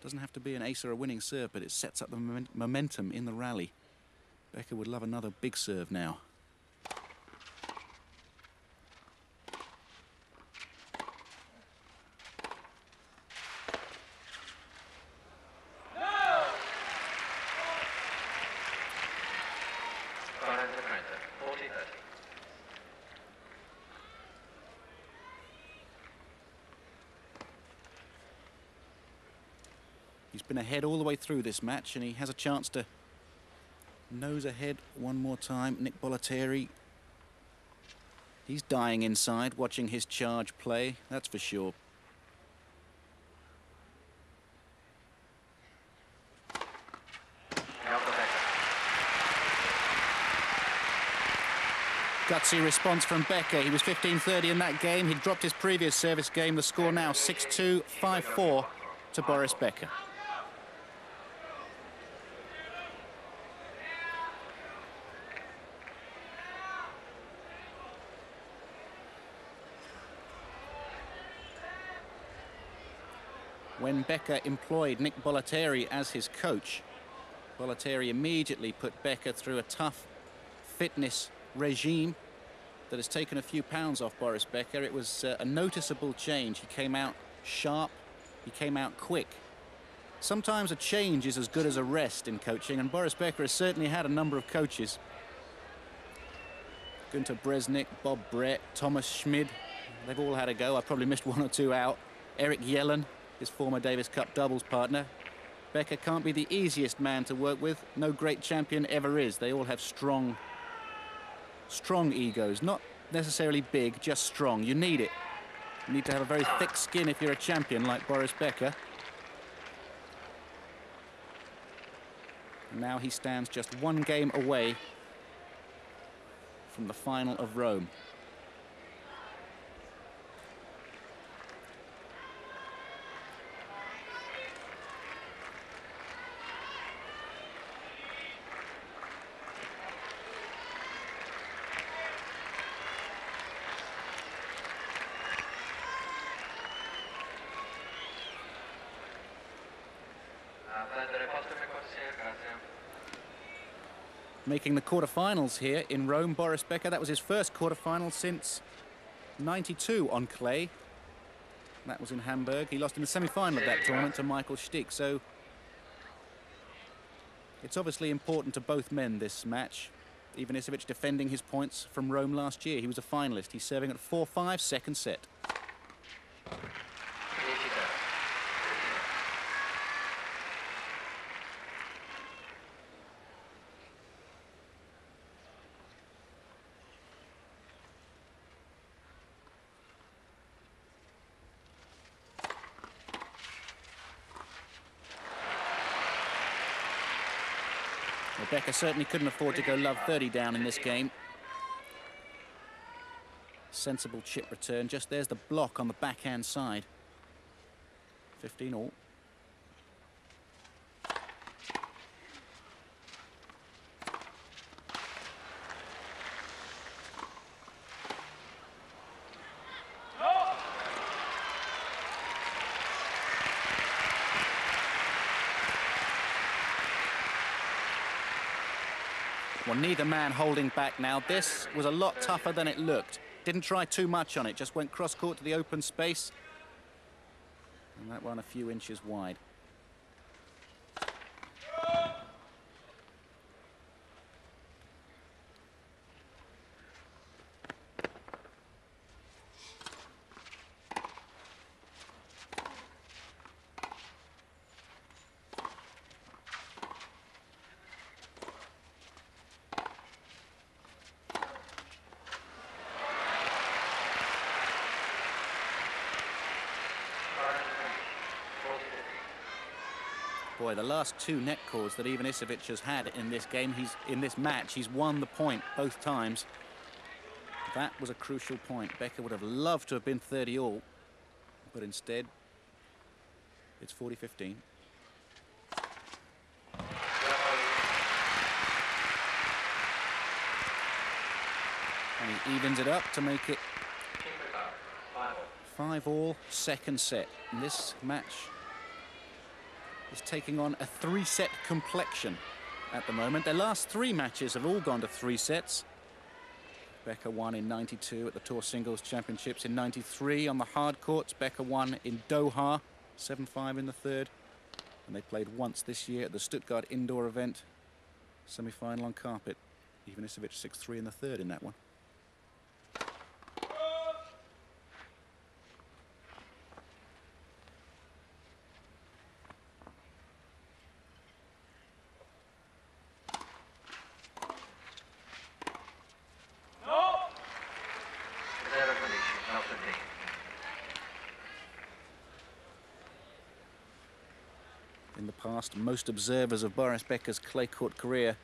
S2: Doesn't have to be an ace or a winning serve, but it sets up the momentum in the rally. Becker would love another big serve now.
S3: Goran to Trenta, 40-30.
S2: He's been ahead all the way through this match, and he has a chance to nose ahead one more time. Nick Bollettieri, he's dying inside, watching his charge play, that's for sure.
S3: Now for Becker.
S2: Gutsy response from Becker. He was 15-30 in that game. He dropped his previous service game. The score now 6-2, 5-4 to Boris Becker. When Becker employed Nick Bollettieri as his coach, Bollettieri immediately put Becker through a tough fitness regime that has taken a few pounds off Boris Becker. It was a noticeable change. He came out sharp, he came out quick. Sometimes a change is as good as a rest in coaching, and Boris Becker has certainly had a number of coaches. Günter Bresnik, Bob Brett, Thomas Schmid, they've all had a go. I probably missed one or two out. Eric Yellen, his former Davis Cup doubles partner. Becker can't be the easiest man to work with. No great champion ever is. They all have strong egos. Not necessarily big, just strong. You need it. You need to have a very thick skin if you're a champion like Boris Becker. And now he stands just one game away from the final of Rome. Making the quarterfinals here in Rome, Boris Becker. That was his first quarterfinal since '92 on clay. That was in Hamburg. He lost in the semi-final of that tournament to Michael Stick. So it's obviously important to both men, this match. Ivanisevic defending his points from Rome last year. He was a finalist. He's serving at 4-5, second set. Becker certainly couldn't afford to go love 30 down in this game. Sensible chip return. Just there's the block on the backhand side. 15 all. Well, neither man holding back now. This was a lot tougher than it looked. Didn't try too much on it, just went cross-court to the open space. And that one a few inches wide. Boy, the last two net calls that Ivanisevic has had in this game, in this match, he's won the point both times. That was a crucial point. Becker would have loved to have been 30 all, but instead, it's 40-15. And he evens it up to make it 5 all, second set. And this match is taking on a 3-set complexion at the moment. Their last 3 matches have all gone to 3 sets. Becker won in '92 at the Tour Singles Championships. In '93 on the hard courts, Becker won in Doha, 7-5 in the third. And they played once this year at the Stuttgart indoor event, semi-final on carpet. Ivanisevic 6-3 in the third in that one. In the past, most observers of Boris Becker's clay court career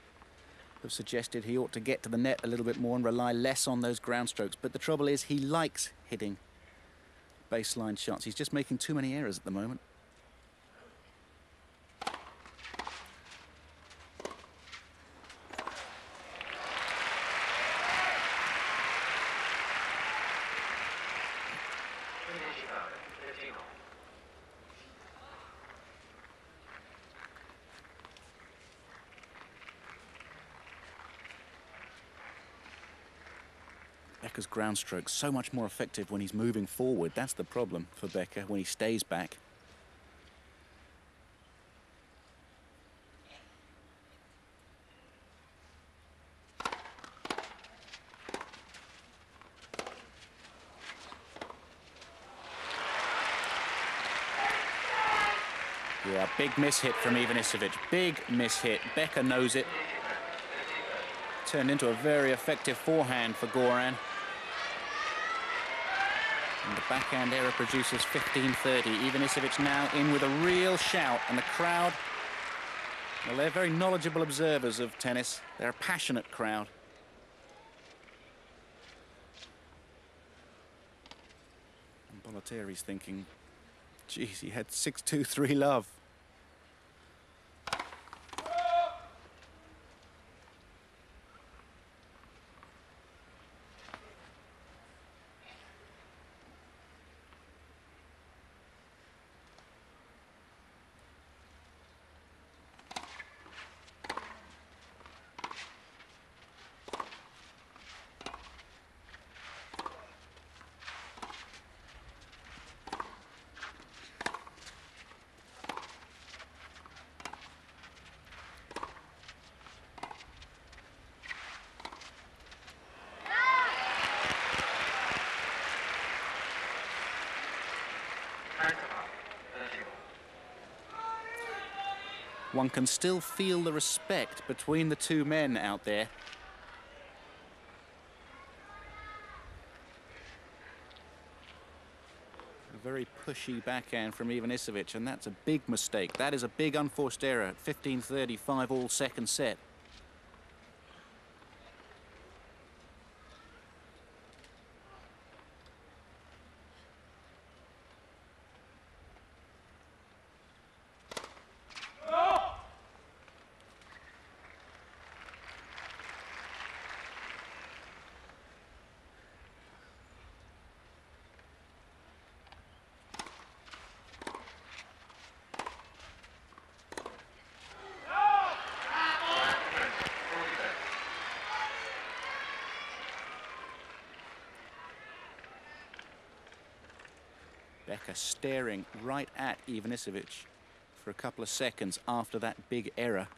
S2: have suggested he ought to get to the net a little bit more and rely less on those ground strokes. But the trouble is, he likes hitting baseline shots. He's just making too many errors at the moment. Becker's ground stroke so much more effective when he's moving forward. That's the problem for Becker when he stays back. Yeah, big miss hit from Ivanisevic. Big miss hit. Becker knows it. Turned into a very effective forehand for Goran. And the backhand error produces 15-30. Ivanisevic now in with a real shout, and the crowd, well, they're very knowledgeable observers of tennis. They're a passionate crowd. And Bollettieri's thinking, geez, he had 6-2, 3 love. One can still feel the respect between the two men out there. A very pushy backhand from Ivanisevic, and that's a big mistake. That is a big unforced error at 15-30, 5 all second set. Becker staring right at Ivanisevic for a couple of seconds after that big error.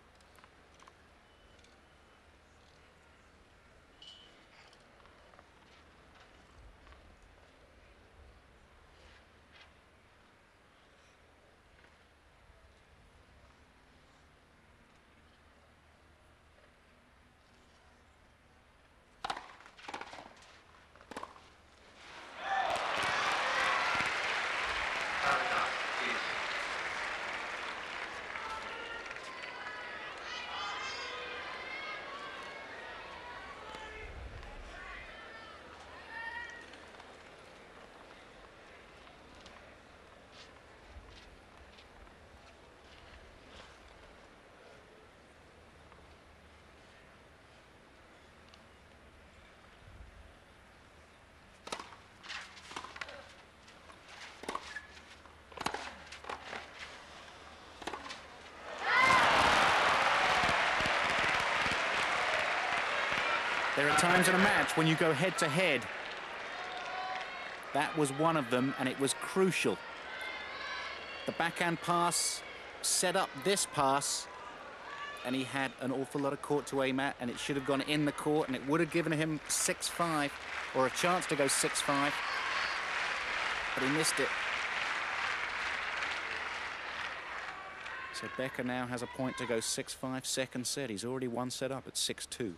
S2: There are times in a match when you go head-to-head. That was one of them, and it was crucial. The backhand pass set up this pass, and he had an awful lot of court to aim at, and it should have gone in the court, and it would have given him 6-5, or a chance to go 6-5, but he missed it. So Becker now has a point to go 6-5 second set. He's already one set up at 6-2.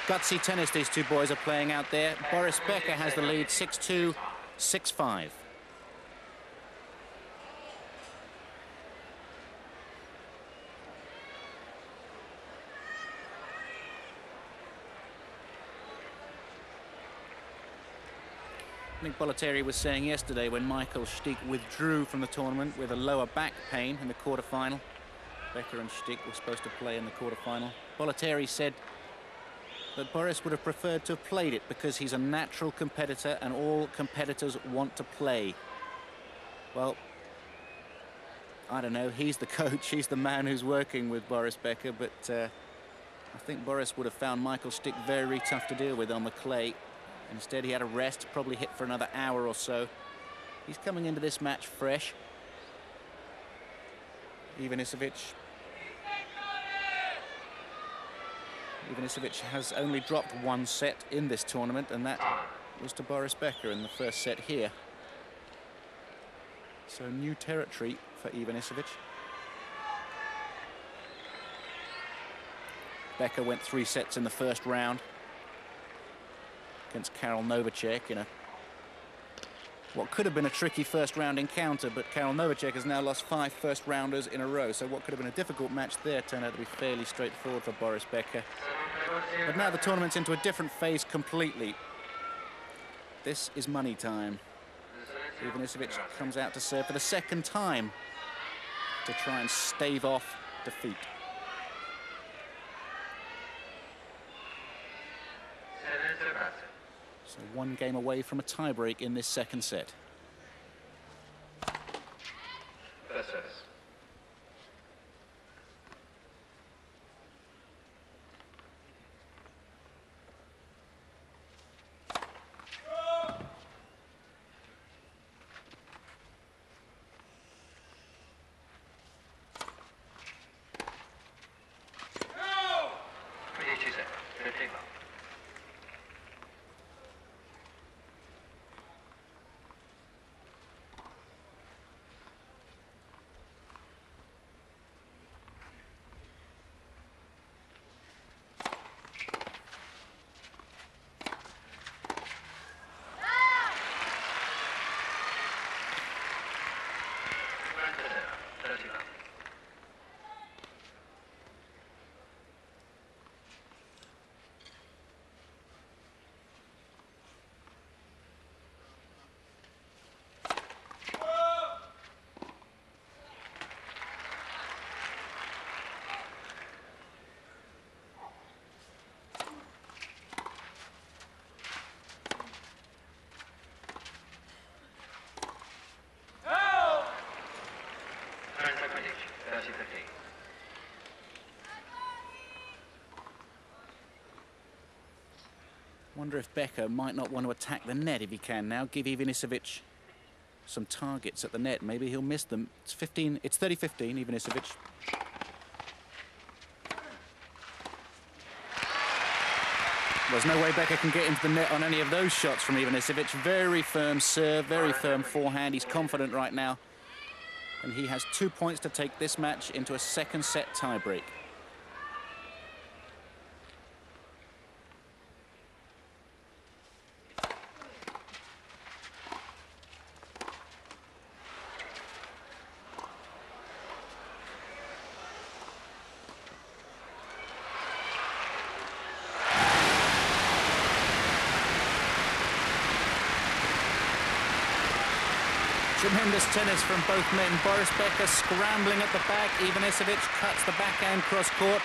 S2: Gutsy tennis these two boys are playing out there. Boris Becker has the lead 6-2, 6-5. I think Bollettieri was saying yesterday when Michael Stich withdrew from the tournament with a lower back pain in the quarterfinal. Becker and Stich were supposed to play in the quarterfinal. Bollettieri said that Boris would have preferred to have played it because he's a natural competitor and all competitors want to play. Well, I don't know, he's the coach, he's the man who's working with Boris Becker, but I think Boris would have found Michael Stich very tough to deal with on the clay. Instead, he had a rest, probably hit for another hour or so. He's coming into this match fresh. Ivanisevic has only dropped one set in this tournament, and that was to Boris Becker in the first set here. So new territory for Ivanisevic. Becker went 3 sets in the first round against Karol Novacek in what could have been a tricky first round encounter, but Karol Novacek has now lost 5 first rounders in a row, so what could have been a difficult match there turned out to be fairly straightforward for Boris Becker. But now the tournament's into a different phase completely. This is money time. Ivanisevic comes out to serve for the second time to try and stave off defeat. So 1 game away from a tiebreak in this second set.
S3: First service.
S2: Wonder if Becker might not want to attack the net if he can now. Give Ivanisevic some targets at the net. Maybe he'll miss them. It's 30-15, Ivanisevic. There's no way Becker can get into the net on any of those shots from Ivanisevic. Very firm serve, very firm forehand. He's confident right now. And he has 2 points to take this match into a second set tiebreak. Tremendous tennis from both men. Boris Becker scrambling at the back. Ivanisevic cuts the backhand cross court.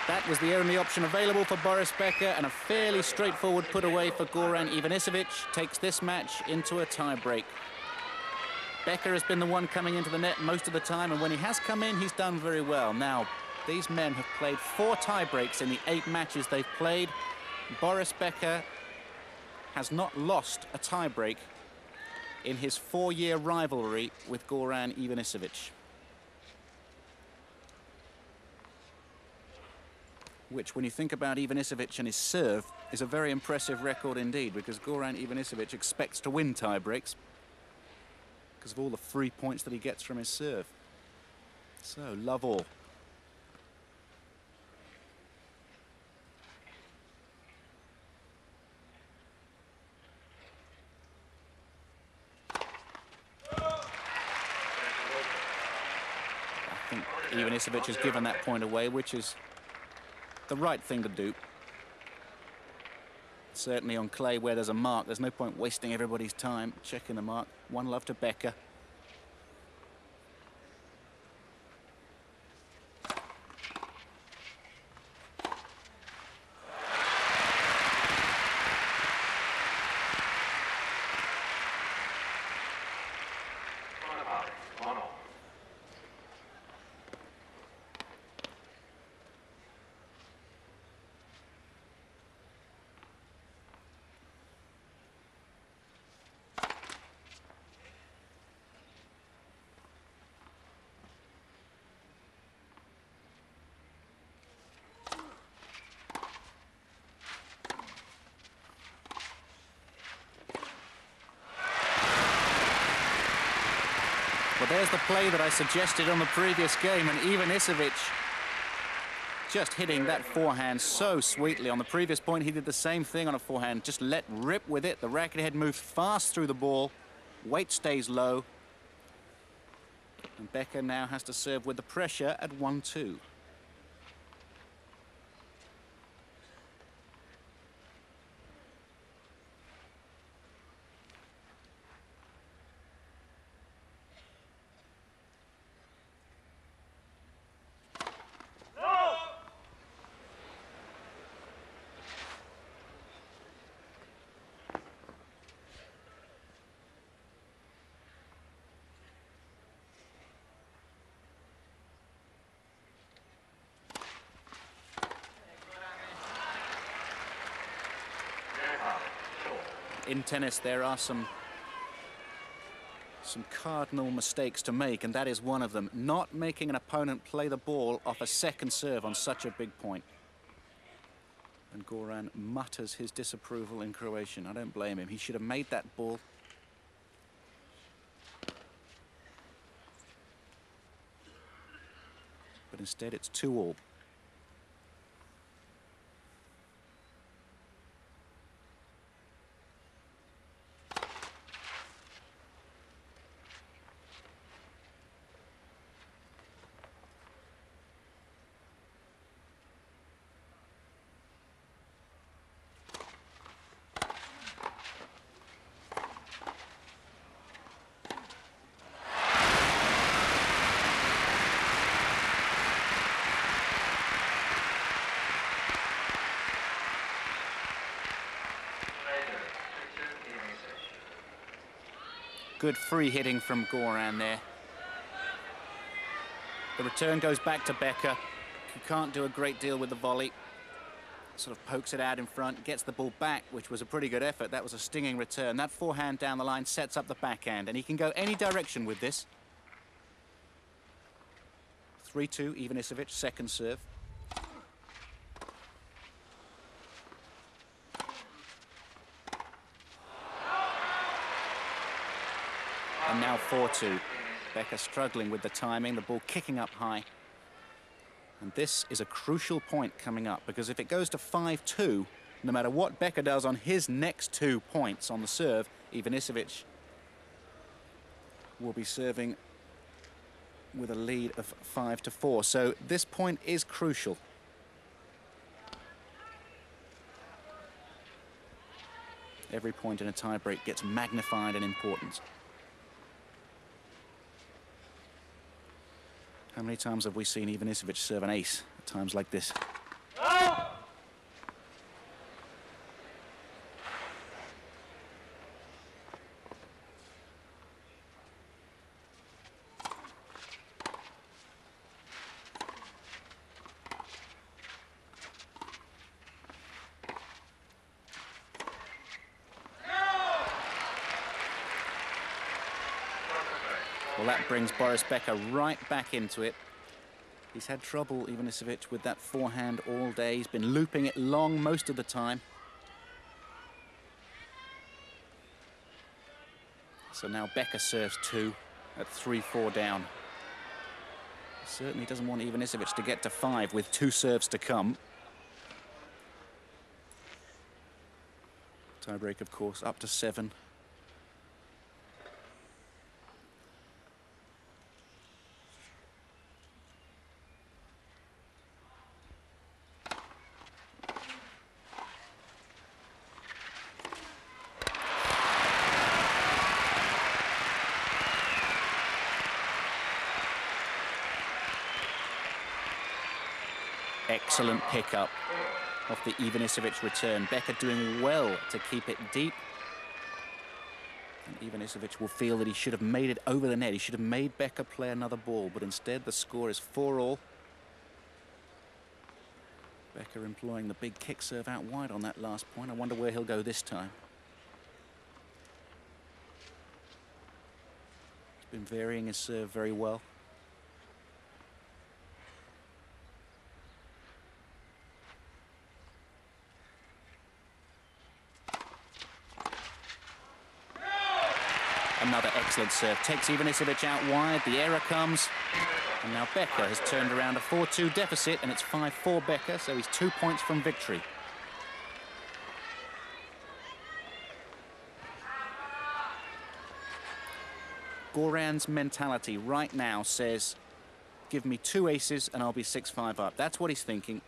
S2: That was the only option available for Boris Becker, and a fairly straightforward put away for Goran Ivanisevic takes this match into a tie-break. Becker has been the one coming into the net most of the time, and when he has come in, he's done very well. Now, these men have played 4 tie-breaks in the 8 matches they've played. Boris Becker has not lost a tie-break in his 4-year rivalry with Goran Ivanisevic, which, when you think about Ivanisevic and his serve, is a very impressive record indeed, because Goran Ivanisevic expects to win tie-breaks because of all the free points that he gets from his serve. So, love all. I think Ivanisevic has given that point away, which is the right thing to do. Certainly on clay where there's a mark, there's no point wasting everybody's time checking the mark. 1-love to Becker. Well, there's the play that I suggested on the previous game, and Ivanisevic just hitting that forehand so sweetly. On the previous point, he did the same thing on a forehand, just let rip with it. The racket head moves fast through the ball, weight stays low, and Becker now has to serve with the pressure at 1-2. In tennis, there are some cardinal mistakes to make, and that is one of them. Not making an opponent play the ball off a second serve on such a big point. And Goran mutters his disapproval in Croatian. I don't blame him. He should have made that ball. But instead, it's 2-2. Good free hitting from Goran there. The return goes back to Becker, who can't do a great deal with the volley. Sort of pokes it out in front, gets the ball back, which was a pretty good effort. That was a stinging return. That forehand down the line sets up the backhand, and he can go any direction with this. 3-2, Ivanisevic, second serve. And now 4-2. Becker struggling with the timing, the ball kicking up high. And this is a crucial point coming up, because if it goes to 5-2, no matter what Becker does on his next 2 points on the serve, Ivanisevic will be serving with a lead of 5-4. So this point is crucial. Every point in a tie-break gets magnified in importance. How many times have we seen Ivanisevic serve an ace at times like this? Well, that brings Boris Becker right back into it. He's had trouble, Ivanisevic, with that forehand all day. He's been looping it long most of the time. So now Becker serves 2 at 3-4 down. He certainly doesn't want Ivanisevic to get to 5 with 2 serves to come. Tiebreak, of course, up to 7. Excellent pickup off the Ivanisevic return. Becker doing well to keep it deep. And Ivanisevic will feel that he should have made it over the net. He should have made Becker play another ball, but instead the score is 4-all. Becker employing the big kick serve out wide on that last point. I wonder where he'll go this time. He's been varying his serve very well. Another excellent serve. Takes Ivanisevic out wide. The error comes. And now Becker has turned around a 4-2 deficit, and it's 5-4 Becker, so he's 2 points from victory. Goran's mentality right now says, give me 2 aces and I'll be 6-5 up. That's what he's thinking.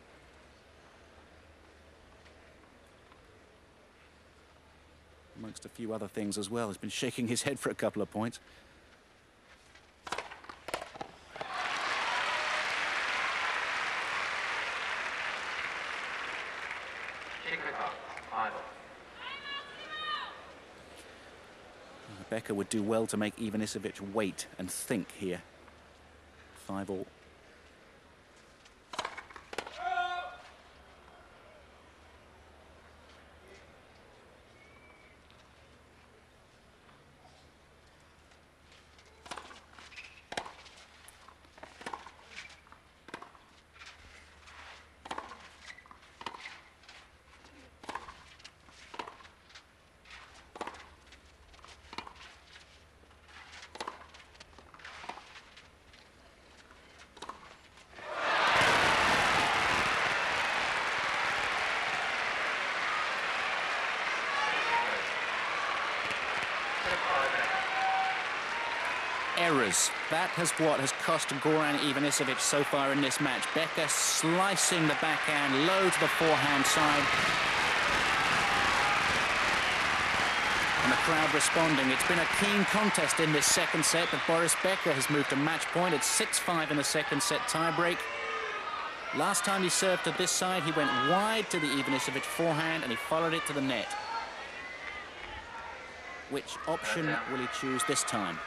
S2: Amongst a few other things as well. He's been shaking his head for a couple of points. Becker would do well to make Ivanisevic wait and think here. 5-all. Errors. That has what has cost Goran Ivanisevic so far in this match. Becker slicing the backhand low to the forehand side. And the crowd responding. It's been a keen contest in this second set, but Boris Becker has moved to match point. It's 6-5 in the second set tiebreak. Last time he served to this side, he went wide to the Ivanisevic forehand and he followed it to the net. Which option will he choose this time?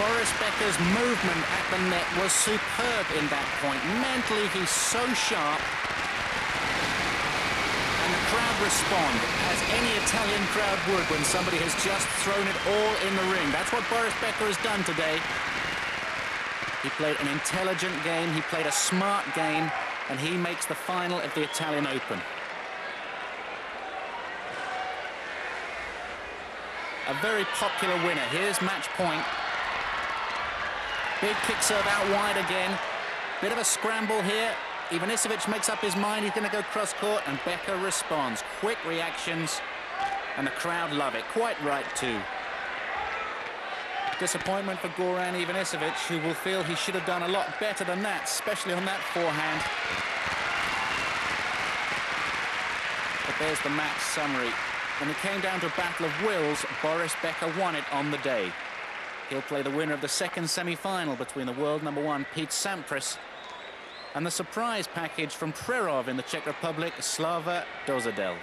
S2: Boris Becker's movement at the net was superb in that point. Mentally, he's so sharp. And the crowd respond, as any Italian crowd would when somebody has just thrown it all in the ring. That's what Boris Becker has done today. He played an intelligent game, he played a smart game, and he makes the final of the Italian Open. a very popular winner. Here's match point. Big kick serve out wide again. Bit of a scramble here. Ivanisevic makes up his mind. He's going to go cross-court, and Becker responds. Quick reactions, and the crowd love it. Quite right, too. Disappointment for Goran Ivanisevic, who will feel he should have done a lot better than that, especially on that forehand. But there's the match summary. When it came down to a battle of wills, Boris Becker won it on the day. He'll play the winner of the second semi-final between the world #1 Pete Sampras and the surprise package from Prerov in the Czech Republic, Slava Dozadel.